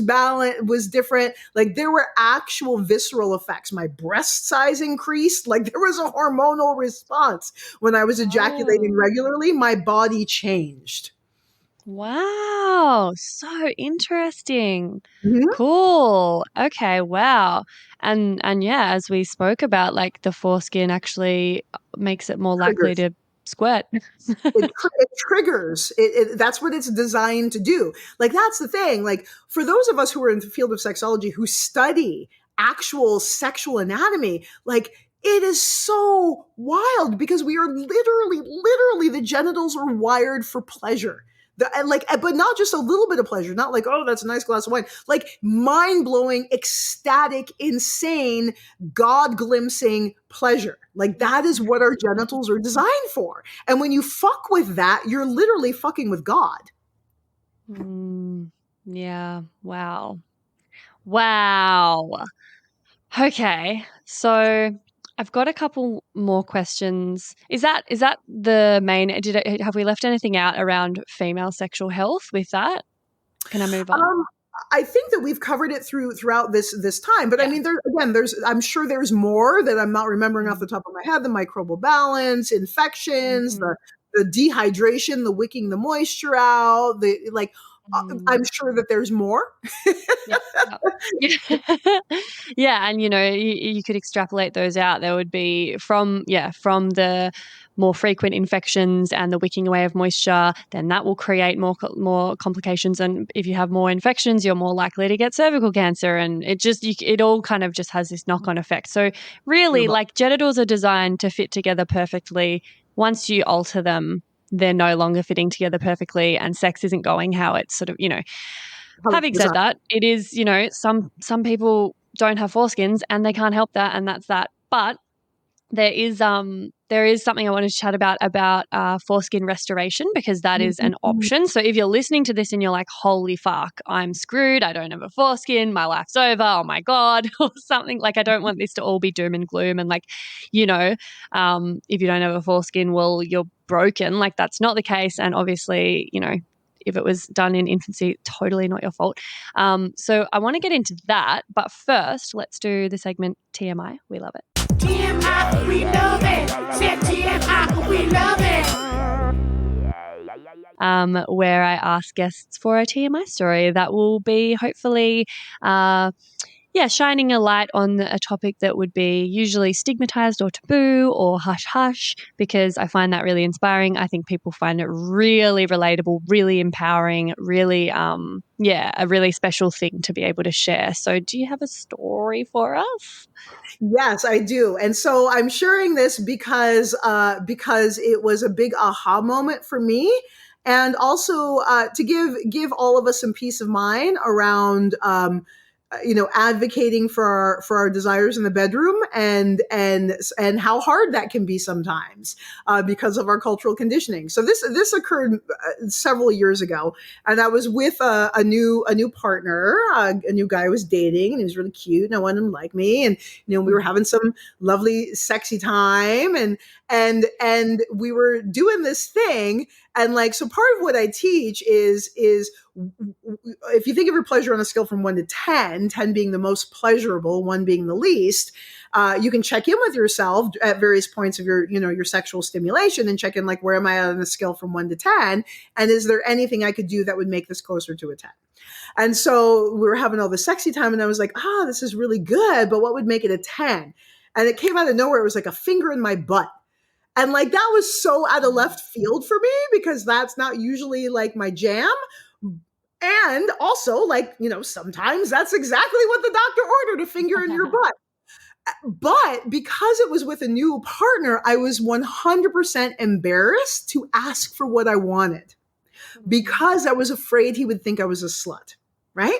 different. Like there were actual visceral effects. My breast size increased. Like there was a hormonal response when I was ejaculating regularly. My body changed. Wow. So interesting. Cool. Okay. Wow. And yeah, as we spoke about, like the foreskin actually makes it more likely to squirt. It triggers. That's what it's designed to do. Like that's the thing. Like for those of us who are in the field of sexology who study actual sexual anatomy, like it is so wild because we are literally the genitals are wired for pleasure. But not just a little bit of pleasure, not like, oh, that's a nice glass of wine, like mind-blowing, ecstatic, insane, God-glimpsing pleasure. Like that is what our genitals are designed for. And when you fuck with that, you're literally fucking with God. Yeah. Wow. Okay. So I've got a couple more questions. Is that the main? Have we left anything out around female sexual health with that? Can I move on? I think that we've covered it throughout this time, but I mean, I'm sure there's more that I'm not remembering off the top of my head. The microbial balance, infections, the dehydration, the wicking the moisture out, I'm sure that there's more. Yeah, and you could extrapolate those out. There would be from the more frequent infections and the wicking away of moisture, then that will create more complications. And if you have more infections, you're more likely to get cervical cancer. And it all kind of just has this knock-on effect. So really, like genitals are designed to fit together perfectly. Once you alter them, they're no longer fitting together perfectly, and sex isn't going how it's sort of, Having said that, it is, some people don't have foreskins and they can't help that, and that's that. But there is something I wanted to chat about foreskin restoration, because that is an option. So if you're listening to this and you're like, holy fuck, I'm screwed, I don't have a foreskin, my life's over, oh my God, or something, like I don't want this to all be doom and gloom and if you don't have a foreskin, well, you're broken. Like that's not the case. And obviously, if it was done in infancy, totally not your fault. So I want to get into that. But first, let's do the segment TMI. We love it. TMI, we love it. Said TMI, we love it. Where I ask guests for a TMI story that will be hopefully shining a light on a topic that would be usually stigmatized or taboo or hush hush, because I find that really inspiring. I think people find it really relatable, really empowering, really, a really special thing to be able to share. So do you have a story for us? Yes, I do. And so I'm sharing this because it was a big aha moment for me. And also to give all of us some peace of mind around advocating for our desires in the bedroom and how hard that can be sometimes because of our cultural conditioning. So this occurred several years ago, and I was with a new partner, a new guy I was dating, and he was really cute, and I wanted him to like me, and we were having some lovely sexy time, and we were doing this thing. And so part of what I teach is if you think of your pleasure on a scale from 1 to 10, 10 being the most pleasurable, 1 being the least, you can check in with yourself at various points of your sexual stimulation and check in, where am I on the scale from 1 to 10? And is there anything I could do that would make this closer to a 10? And so we were having all this sexy time, and I was like, this is really good, but what would make it a 10? And it came out of nowhere. It was like a finger in my butt. And that was so out of left field for me, because that's not usually my jam. And also sometimes that's exactly what the doctor ordered, a finger in your butt. But because it was with a new partner, I was 100% embarrassed to ask for what I wanted, because I was afraid he would think I was a slut. Right?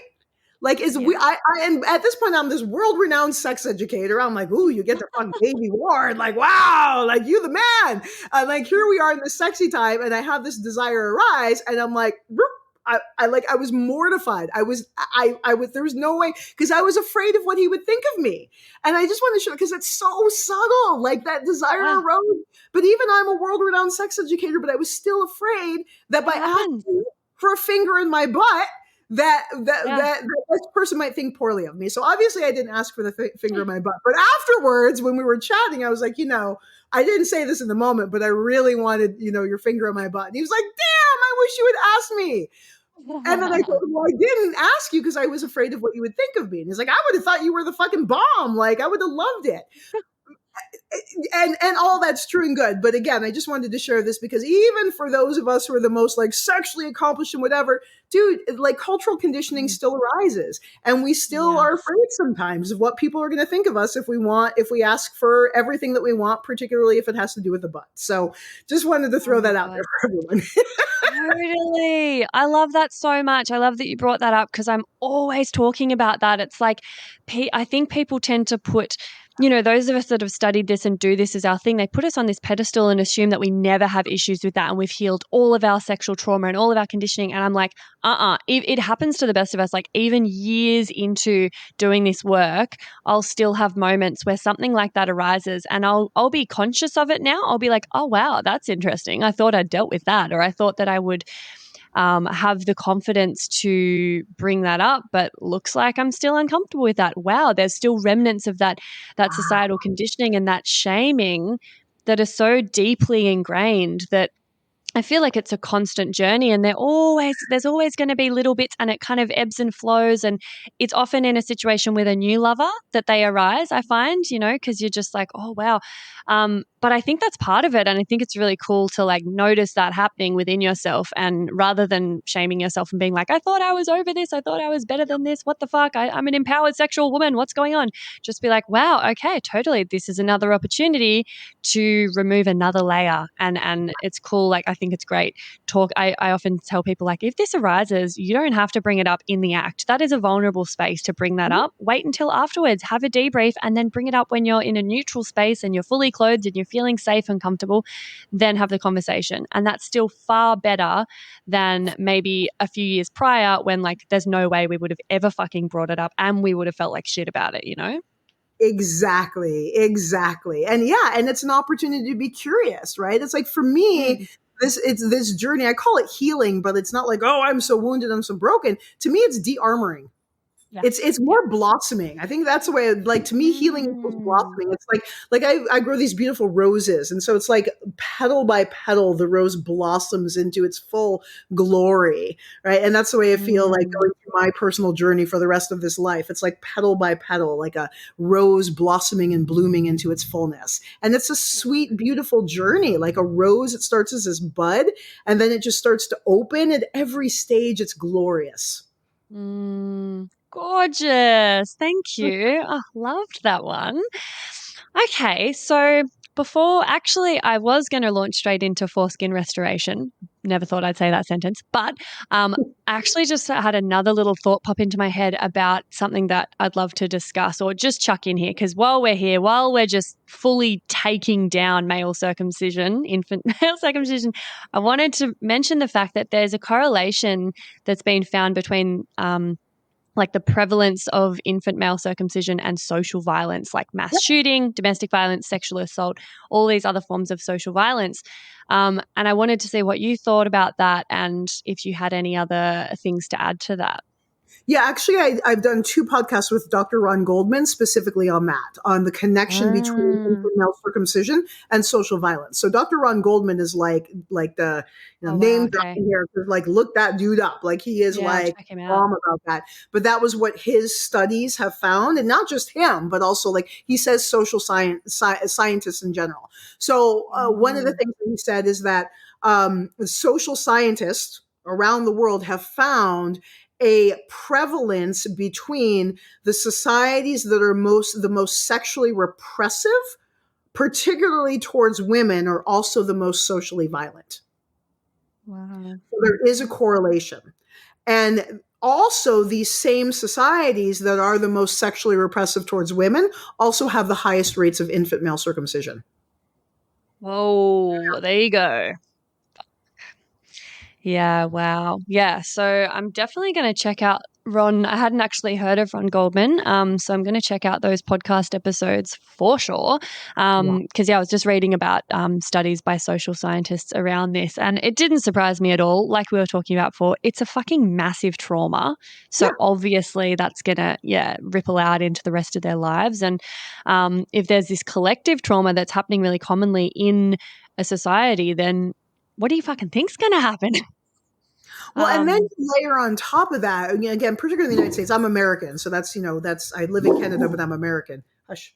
And at this point, I'm this world-renowned sex educator. I'm like, ooh, you get to fuck Devi Ward. Wow, you the man. Here we are in this sexy time, and I have this desire arise, and I'm like, I was mortified. I was, there was no way, because I was afraid of what he would think of me. And I just want to show, because it's so subtle, that desire arose. But even I'm a world-renowned sex educator, but I was still afraid that by asking for a finger in my butt, that this person might think poorly of me. So obviously I didn't ask for the finger in my butt. But afterwards, when we were chatting, I was like, I didn't say this in the moment, but I really wanted, your finger in my butt. And he was like, damn, I wish you had asked me. And then I told him, well, I didn't ask you because I was afraid of what you would think of me. And he's like, I would have thought you were the fucking bomb. I would have loved it. And all that's true and good. But again, I just wanted to share this because even for those of us who are the most sexually accomplished and whatever, dude, cultural conditioning still arises, and we still are afraid sometimes of what people are going to think of us if we ask for everything that we want, particularly if it has to do with the butt. So just wanted to throw that out there for everyone. Totally. I love that so much. I love that you brought that up, because I'm always talking about that. It's I think people tend to put, those of us that have studied this and do this as our thing, they put us on this pedestal and assume that we never have issues with that, and we've healed all of our sexual trauma and all of our conditioning. And I'm like, it happens to the best of us. Even years into doing this work, I'll still have moments where something like that arises, and I'll be conscious of it now. I'll be like, oh wow, that's interesting. I thought I'd dealt with that, or I thought that I would have the confidence to bring that up, but looks like I'm still uncomfortable with that. Wow, there's still remnants of that societal conditioning and that shaming that are so deeply ingrained that I feel like it's a constant journey, and there's always going to be little bits, and it kind of ebbs and flows. And it's often in a situation with a new lover that they arise, I find, because you're just like, oh, wow. But I think that's part of it. And I think it's really cool to notice that happening within yourself, and rather than shaming yourself and being like, I thought I was over this. I thought I was better than this. What the fuck? I'm an empowered sexual woman. What's going on? Just be like, wow, okay, totally. This is another opportunity to remove another layer. And it's cool. I think it's great. I often tell people, if this arises, you don't have to bring it up in the act. That is a vulnerable space to bring that up. Wait until afterwards, have a debrief, and then bring it up when you're in a neutral space and you're fully clothed and you're feeling safe and comfortable, then have the conversation. And that's still far better than maybe a few years prior when there's no way we would have ever fucking brought it up and we would have felt like shit about it, Exactly. And and it's an opportunity to be curious, right? It's for me, it's this journey. I call it healing, but it's not oh, I'm so wounded, I'm so broken. To me, it's de-armoring. Yeah. It's more blossoming. I think that's the way, like, to me, healing equals blossoming. It's like I grow these beautiful roses. And so it's like petal by petal, the rose blossoms into its full glory. Right. And that's the way I feel like going through my personal journey for the rest of this life. It's like petal by petal, like a rose blossoming and blooming into its fullness. And it's a sweet, beautiful journey. Like a rose, it starts as this bud and then it just starts to open. At every stage, it's glorious. Gorgeous. Thank you. Oh, loved that one. Okay, so actually, I was going to launch straight into foreskin restoration. Never thought I'd say that sentence, but I actually just had another little thought pop into my head about something that I'd love to discuss or just chuck in here, because while we're just fully taking down male circumcision, infant male circumcision, I wanted to mention the fact that there's a correlation that's been found between like the prevalence of infant male circumcision and social violence, like mass shooting, domestic violence, sexual assault, all these other forms of social violence. And I wanted to see what you thought about that and if you had any other things to add to that. Yeah, actually, I've done 2 podcasts with Dr. Ron Goldman specifically on that, on the connection between infant male circumcision and social violence. So Dr. Ron Goldman is like the name dropping here, like look that dude up, like he is like bomb about that. But that was what his studies have found, and not just him, but also like he says social scientists in general. So one of the things that he said is that social scientists around the world have found a prevalence between the societies that are the most sexually repressive, particularly towards women, are also the most socially violent. Wow. So there is a correlation. And also these same societies that are the most sexually repressive towards women also have the highest rates of infant male circumcision. Whoa, there you go. Yeah, wow. Yeah, so I'm definitely going to check out Ron. I hadn't actually heard of Ron Goldman, so I'm going to check out those podcast episodes for sure. Because, I was just reading about studies by social scientists around this, and it didn't surprise me at all. Like we were talking about before, it's a fucking massive trauma. So obviously that's going to, ripple out into the rest of their lives. And if there's this collective trauma that's happening really commonly in a society, then what do you fucking think's going to happen? Well, and then you layer on top of that, again, particularly in the United States, I'm American. So that's, I live in Canada, but I'm American. Hush.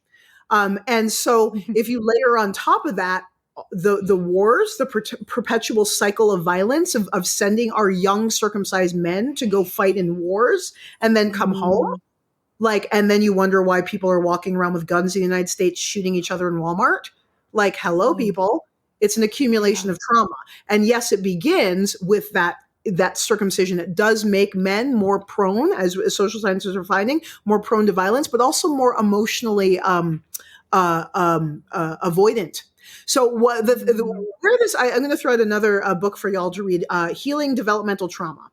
And so if you layer on top of that, the wars, the perpetual cycle of violence of sending our young circumcised men to go fight in wars and then come home, and then you wonder why people are walking around with guns in the United States shooting each other in Walmart. Like, hello, people. It's an accumulation of trauma. And yes, it begins with that circumcision. It does make men more prone, as social scientists are finding, more prone to violence, but also more emotionally avoidant. So I'm going to throw out another book for y'all to read, Healing Developmental Trauma.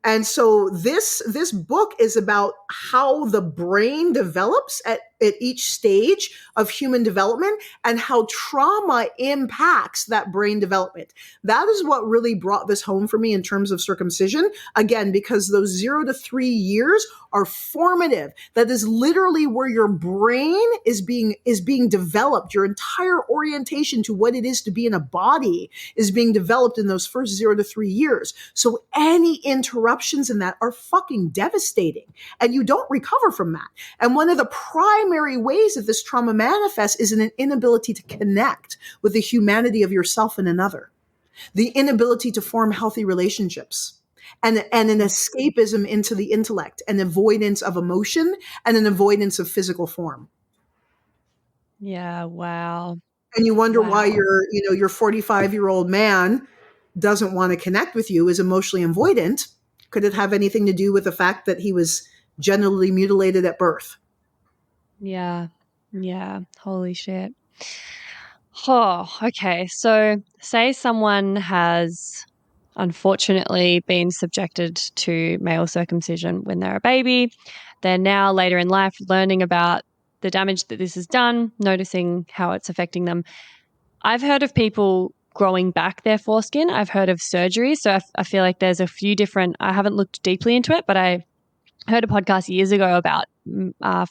And so this book is about how the brain develops at each stage of human development and how trauma impacts that brain development. That is what really brought this home for me in terms of circumcision. Again, because those 0 to 3 years are formative. That is literally where your brain is being developed. Your entire orientation to what it is to be in a body is being developed in those first 0 to 3 years. So any interruptions in that are fucking devastating, and you don't recover from that. And one of the primary ways that this trauma manifests is an inability to connect with the humanity of yourself and another, the inability to form healthy relationships, and an escapism into the intellect, an avoidance of emotion, and an avoidance of physical form. Yeah, wow. And you wonder why your 45-year-old man doesn't want to connect with you, is emotionally avoidant. Could it have anything to do with the fact that he was genitally mutilated at birth? Yeah. Holy shit. Oh, okay. So say someone has unfortunately been subjected to male circumcision when they're a baby. They're now later in life learning about the damage that this has done, noticing how it's affecting them. I've heard of people growing back their foreskin. I've heard of surgery. So I feel like there's a few different, I haven't looked deeply into it, but I heard a podcast years ago about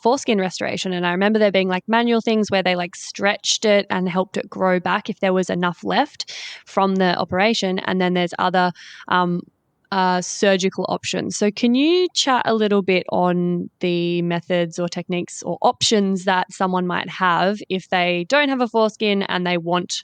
foreskin restoration, and I remember there being like manual things where they like stretched it and helped it grow back if there was enough left from the operation, and then there's other surgical options. So can you chat a little bit on the methods or techniques or options that someone might have if they don't have a foreskin and they want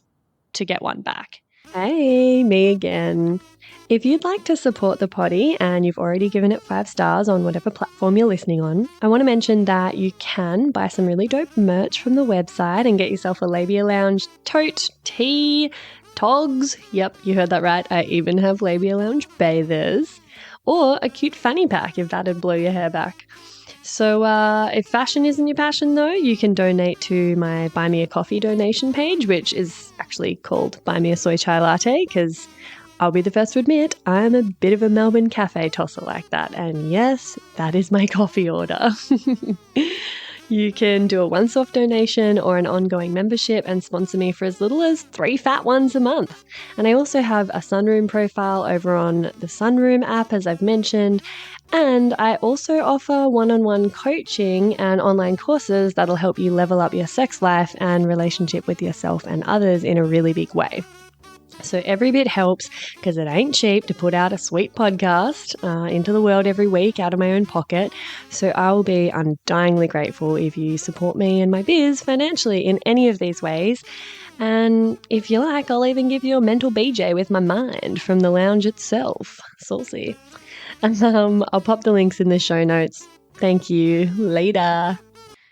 to get one back? Hey, me again. If you'd like to support the potty and you've already given it 5 stars on whatever platform you're listening on, I want to mention that you can buy some really dope merch from the website and get yourself a Labia Lounge tote, tee, togs. Yep, you heard that right. I even have Labia Lounge bathers. Or a cute fanny pack if that'd blow your hair back. So if fashion isn't your passion, though, you can donate to my Buy Me a Coffee donation page, which is actually called Buy Me a Soy Chai Latte, because I'll be the first to admit I'm a bit of a Melbourne cafe tosser like that. And yes, that is my coffee order. You can do a once-off donation or an ongoing membership and sponsor me for as little as 3 fat ones a month. And I also have a Sunroom profile over on the Sunroom app, as I've mentioned. And I also offer one-on-one coaching and online courses that'll help you level up your sex life and relationship with yourself and others in a really big way. So every bit helps, because it ain't cheap to put out a sweet podcast into the world every week out of my own pocket. So I will be undyingly grateful if you support me and my biz financially in any of these ways. And if you like, I'll even give you a mental BJ with my mind from the lounge itself. Saucy. And I'll pop the links in the show notes. Thank you. Later.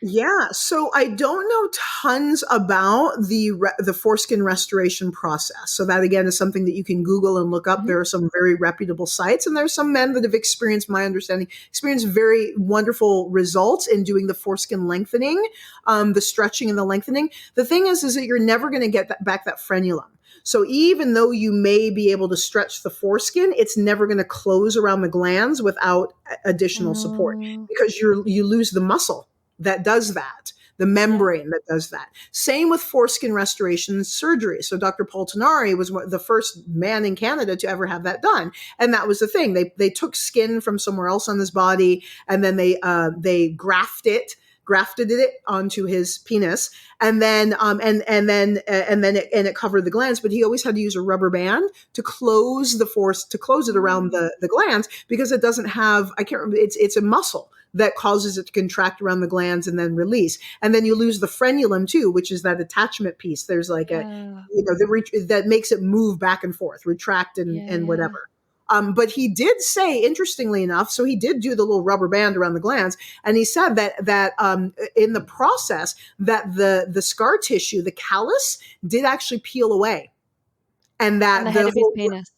Yeah, so I don't know tons about the foreskin restoration process. So that, again, is something that you can Google and look up. There are some very reputable sites, and there's some men that have experienced very wonderful results in doing the foreskin lengthening, the stretching and the lengthening. The thing is that you're never going to get back that frenulum. So even though you may be able to stretch the foreskin, it's never going to close around the glands without additional support, because you lose the muscle that does that, the membrane that does that. Same with foreskin restoration surgery. So Dr. Paul Tanari was the first man in Canada to ever have that done. And that was the thing. They took skin from somewhere else on his body, and then they grafted it onto his penis, and then it covered the glands. But he always had to use a rubber band to close it around the glands, because it doesn't have, I can't remember, it's a muscle that causes it to contract around the glands and then release. And then you lose the frenulum too, which is that attachment piece. There's like that makes it move back and forth, retract and whatever. But he did say, interestingly enough, so he did do the little rubber band around the glands, and he said that in the process that the scar tissue, the callus, did actually peel away, and that the head of his penis.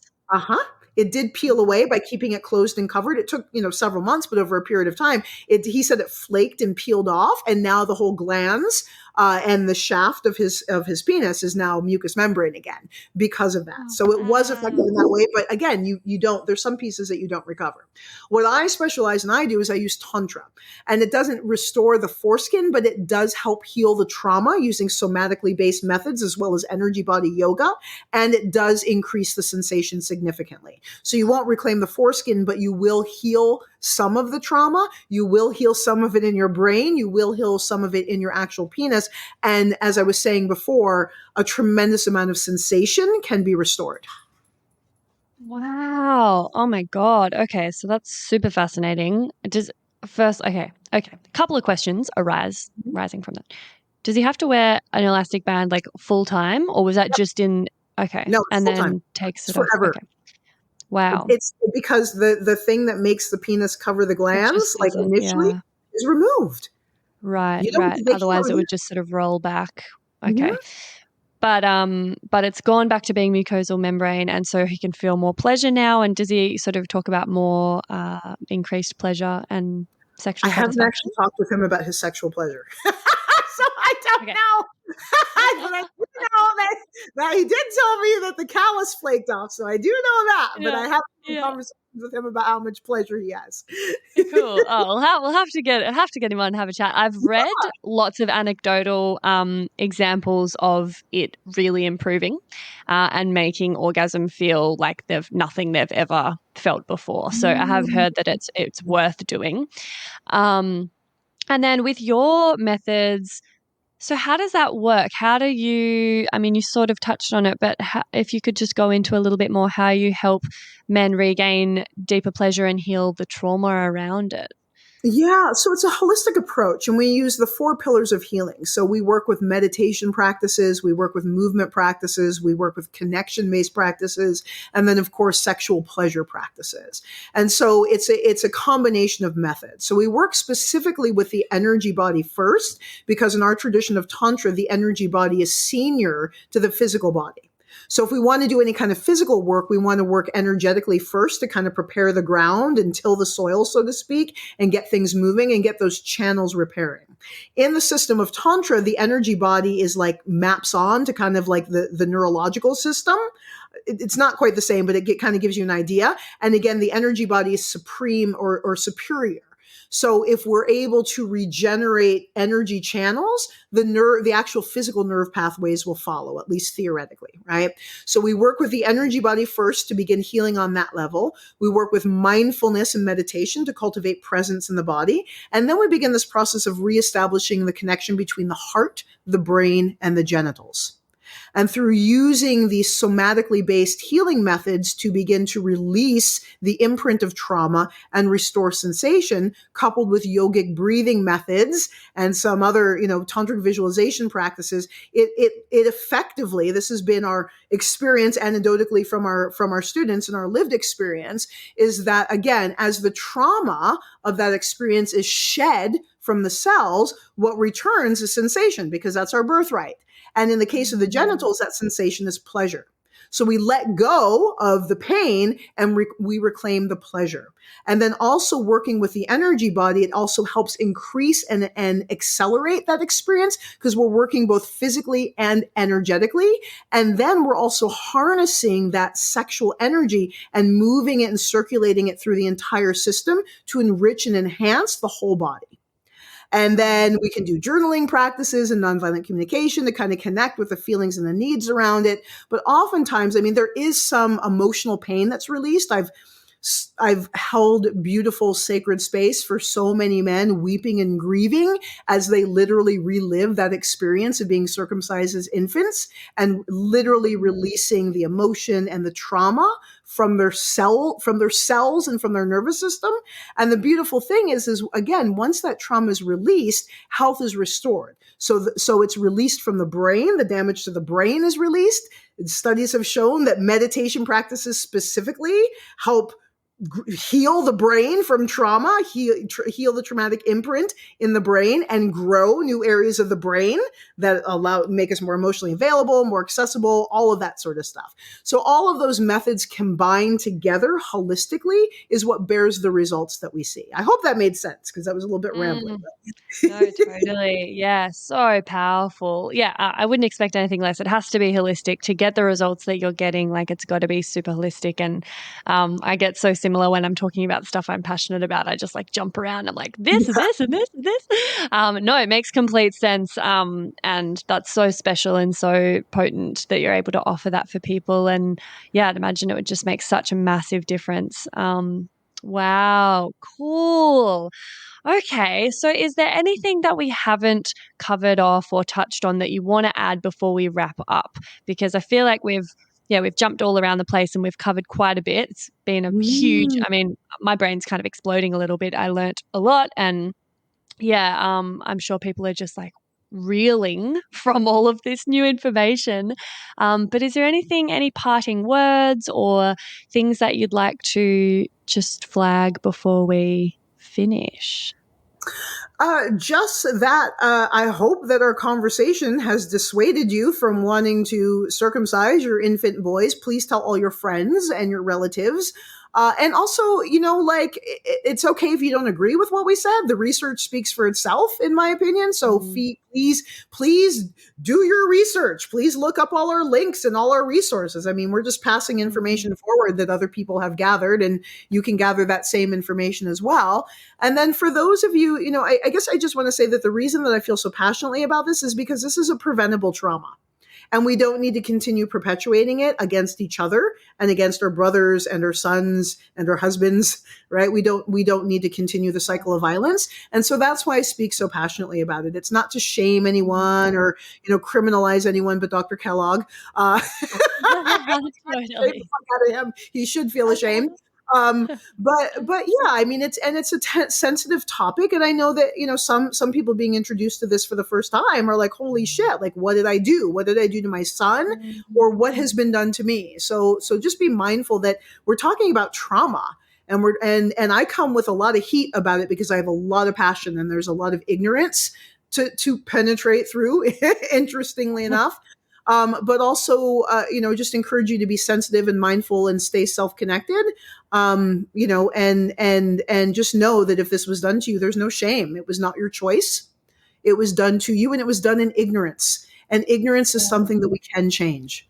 It did peel away by keeping it closed and covered. It took, several months, but over a period of time, he said it flaked and peeled off, and now the whole glands and the shaft of his penis is now mucous membrane again because of that. So it was effective in that way, but again, you don't. There's some pieces that you don't recover. What I specialize in, I do, is I use Tantra, and it doesn't restore the foreskin, but it does help heal the trauma using somatically based methods as well as energy body yoga, and it does increase the sensation significantly. So you won't reclaim the foreskin, but you will heal some of the trauma. You will heal some of it in your brain. You will heal some of it in your actual penis. And as I was saying before, a tremendous amount of sensation can be restored. Wow. Oh my God. Okay. So that's super fascinating. Okay. A couple of questions rising from that. Does he have to wear an elastic band like full time, or was that just in, okay. No, and full-time. Then takes it forever. off? Okay. Wow. It's because the thing that makes the penis cover the glands, like initially, is removed. Right. Otherwise it would just sort of roll back. Okay. Mm-hmm. But it's gone back to being mucosal membrane, and so he can feel more pleasure now. And does he sort of talk about more increased pleasure and sexual I haven't actually talked with him about his sexual pleasure. So I don't know. But I do know that he did tell me that the callus flaked off. So I do know that. But I haven't had a conversation with him about how much pleasure he has. Cool. Oh, we'll have to get him on and have a chat. I've read lots of anecdotal examples of it really improving and making orgasm feel like nothing they've ever felt before. So I have heard that it's worth doing. And then with your methods, so how does that work? How do you, I mean, you sort of touched on it, but if you could just go into a little bit more how you help men regain deeper pleasure and heal the trauma around it. Yeah, so it's a holistic approach, and we use the 4 pillars of healing. So we work with meditation practices, we work with movement practices, we work with connection-based practices, and then, of course, sexual pleasure practices. And so it's a combination of methods. So we work specifically with the energy body first, because in our tradition of Tantra, the energy body is senior to the physical body. So if we want to do any kind of physical work, we want to work energetically first to kind of prepare the ground and till the soil, so to speak, and get things moving and get those channels repairing. In the system of Tantra, the energy body is like maps on to kind of like the neurological system. It's not quite the same, but it kind of gives you an idea. And again, the energy body is supreme or superior. So if we're able to regenerate energy channels, the actual physical nerve pathways will follow, at least theoretically, right? So we work with the energy body first to begin healing on that level. We work with mindfulness and meditation to cultivate presence in the body. And then we begin this process of reestablishing the connection between the heart, the brain, and the genitals. And through using these somatically based healing methods to begin to release the imprint of trauma and restore sensation, coupled with yogic breathing methods and some other, tantric visualization practices, it effectively, this has been our experience anecdotally from our students and our lived experience, is that again, as the trauma of that experience is shed from the cells, what returns is sensation, because that's our birthright. And in the case of the genitals, that sensation is pleasure. So we let go of the pain and we reclaim the pleasure. And then also working with the energy body, it also helps increase and accelerate that experience, because we're working both physically and energetically. And then we're also harnessing that sexual energy and moving it and circulating it through the entire system to enrich and enhance the whole body. And then we can do journaling practices and nonviolent communication to kind of connect with the feelings and the needs around it. But oftentimes, there is some emotional pain that's released. I've held beautiful sacred space for so many men weeping and grieving as they literally relive that experience of being circumcised as infants and literally releasing the emotion and the trauma from their cells and from their nervous system. And the beautiful thing is again, once that trauma is released, health is restored. So it's released from the brain. The damage to the brain is released. Studies have shown that meditation practices specifically help heal the brain from trauma, heal the traumatic imprint in the brain, and grow new areas of the brain that make us more emotionally available, more accessible, all of that sort of stuff. So all of those methods combined together holistically is what bears the results that we see. I hope that made sense, because that was a little bit rambling. No, totally. Yeah, so powerful. Yeah, I wouldn't expect anything less. It has to be holistic to get the results that you're getting. Like, it's got to be super holistic. And I get so similar when I'm talking about stuff I'm passionate about. I just like jump around. I'm like, this and this and this and this. No, it makes complete sense. And that's so special and so potent that you're able to offer that for people. And yeah, I'd imagine it would just make such a massive difference. Wow, cool. Okay, so is there anything that we haven't covered off or touched on that you want to add before we wrap up? Because I feel like we've jumped all around the place and we've covered quite a bit. It's been a huge, my brain's kind of exploding a little bit. I learnt a lot, and I'm sure people are just like reeling from all of this new information. But is there any parting words or things that you'd like to just flag before we finish? Just that I hope that our conversation has dissuaded you from wanting to circumcise your infant boys. Please tell all your friends and your relatives. And also, like it's okay if you don't agree with what we said. The research speaks for itself, in my opinion. So please do your research. Please look up all our links and all our resources. I mean, we're just passing information forward that other people have gathered, and you can gather that same information as well. And then for those of you, I guess I just want to say that the reason that I feel so passionately about this is because this is a preventable trauma. And we don't need to continue perpetuating it against each other and against our brothers and our sons and our husbands, right? We don't need to continue the cycle of violence. And so that's why I speak so passionately about it. It's not to shame anyone or, criminalize anyone, but Dr. Kellogg, Totally. the fuck out of him. He should feel ashamed. But yeah, I mean, it's a sensitive topic. And I know that, some people being introduced to this for the first time are like, holy shit, like, what did I do? What did I do to my son? Or what has been done to me? So just be mindful that we're talking about trauma. And I come with a lot of heat about it because I have a lot of passion and there's a lot of ignorance to penetrate through, interestingly enough. But also, just encourage you to be sensitive and mindful and stay self-connected, and just know that if this was done to you, there's no shame. It was not your choice. It was done to you, and it was done in ignorance. And ignorance is something that we can change.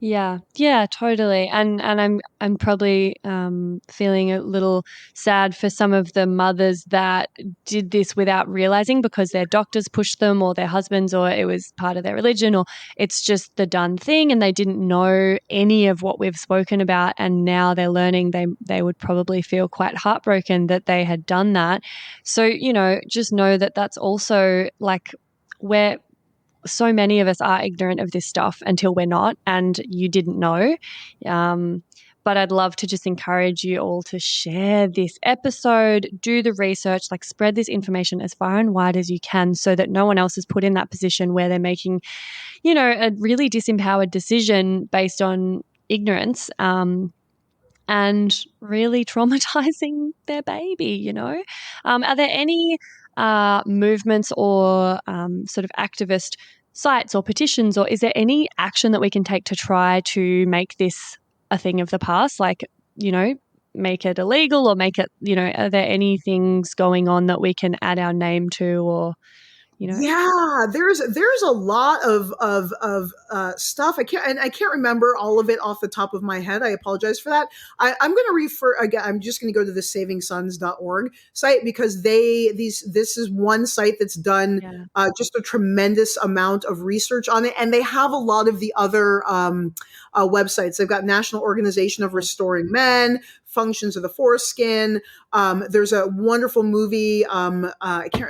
Yeah, totally. And I'm probably feeling a little sad for some of the mothers that did this without realizing because their doctors pushed them or their husbands or it was part of their religion or it's just the done thing and they didn't know any of what we've spoken about and now they're learning they would probably feel quite heartbroken that they had done that. So, just know that that's also like where so many of us are ignorant of this stuff until we're not, and you didn't know. But I'd love to just encourage you all to share this episode, do the research, like spread this information as far and wide as you can so that no one else is put in that position where they're making, a really disempowered decision based on ignorance. And really traumatizing their baby, Are there any movements or sort of activist sites or petitions, or is there any action that we can take to try to make this a thing of the past? Like, make it illegal or make it, are there any things going on that we can add our name to or, Yeah, there's a lot of stuff. I can't remember all of it off the top of my head. I apologize for that. I'm going to refer again. I'm just going to go to the savingsons.org site because this is one site that's done just a tremendous amount of research on it, and they have a lot of the other websites. They've got National Organization of Restoring Men, Functions of the Foreskin. There's a wonderful movie,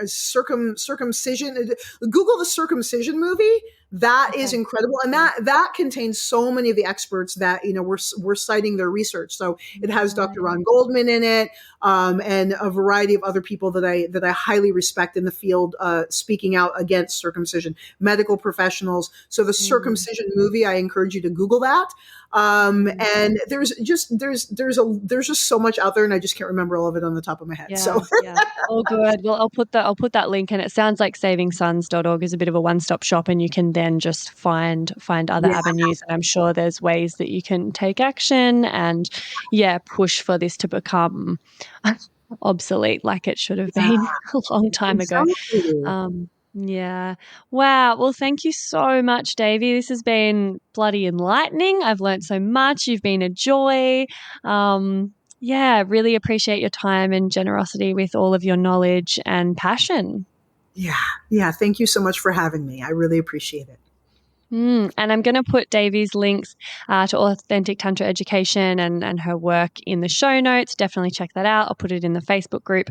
Circumcision. Google the Circumcision movie. That is incredible. And that contains so many of the experts that, we're citing their research. So it has Dr. Ron Goldman in it, and a variety of other people that I highly respect in the field, speaking out against circumcision, medical professionals. So the Circumcision movie, I encourage you to Google that. And there's just so much out there and I just can't remember all of it on the top of my head. All good. Well, I'll put that link in. It sounds like savingsons.org is a bit of a one-stop shop and you can then just find other avenues. And I'm sure there's ways that you can take action and push for this to become obsolete like it should have been a long time ago. Yeah. Wow. Well, thank you so much, Davy. This has been bloody enlightening. I've learned so much. You've been a joy. Really appreciate your time and generosity with all of your knowledge and passion. Yeah. Thank you so much for having me. I really appreciate it. And I'm going to put Davy's links to Authentic Tantra Education and her work in the show notes. Definitely check that out. I'll put it in the Facebook group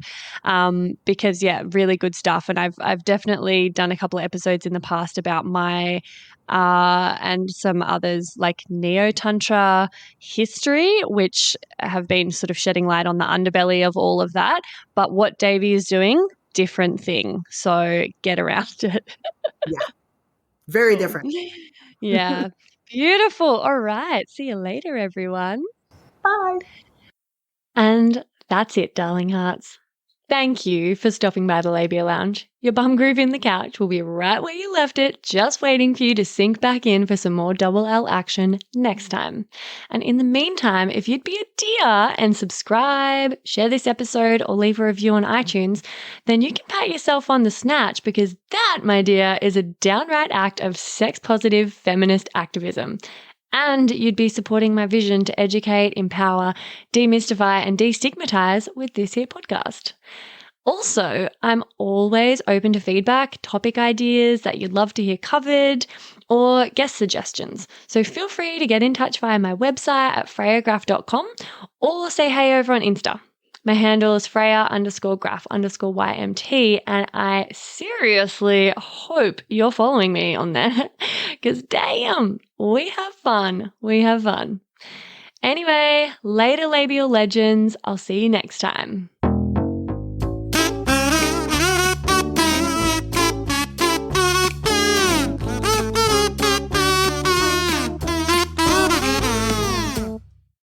because, really good stuff. And I've definitely done a couple of episodes in the past about my and some others like Neo-Tantra history, which have been sort of shedding light on the underbelly of all of that. But what Davy is doing, different thing. So get around it. Yeah. Very different. Yeah. Beautiful. All right. See you later, everyone. Bye. And that's it, darling hearts. Thank you for stopping by the Labia Lounge. Your bum groove in the couch will be right where you left it, just waiting for you to sink back in for some more double L action next time. And in the meantime, if you'd be a dear and subscribe, share this episode, or leave a review on iTunes, then you can pat yourself on the snatch, because that, my dear, is a downright act of sex-positive feminist activism. And you'd be supporting my vision to educate, empower, demystify, and destigmatize with this here podcast. Also, I'm always open to feedback, topic ideas that you'd love to hear covered, or guest suggestions. So feel free to get in touch via my website at freyagraph.com or say hey over on Insta. My handle is Freya_graph_YMT, and I seriously hope you're following me on there, because damn, we have fun. We have fun. Anyway, later labial legends. I'll see you next time.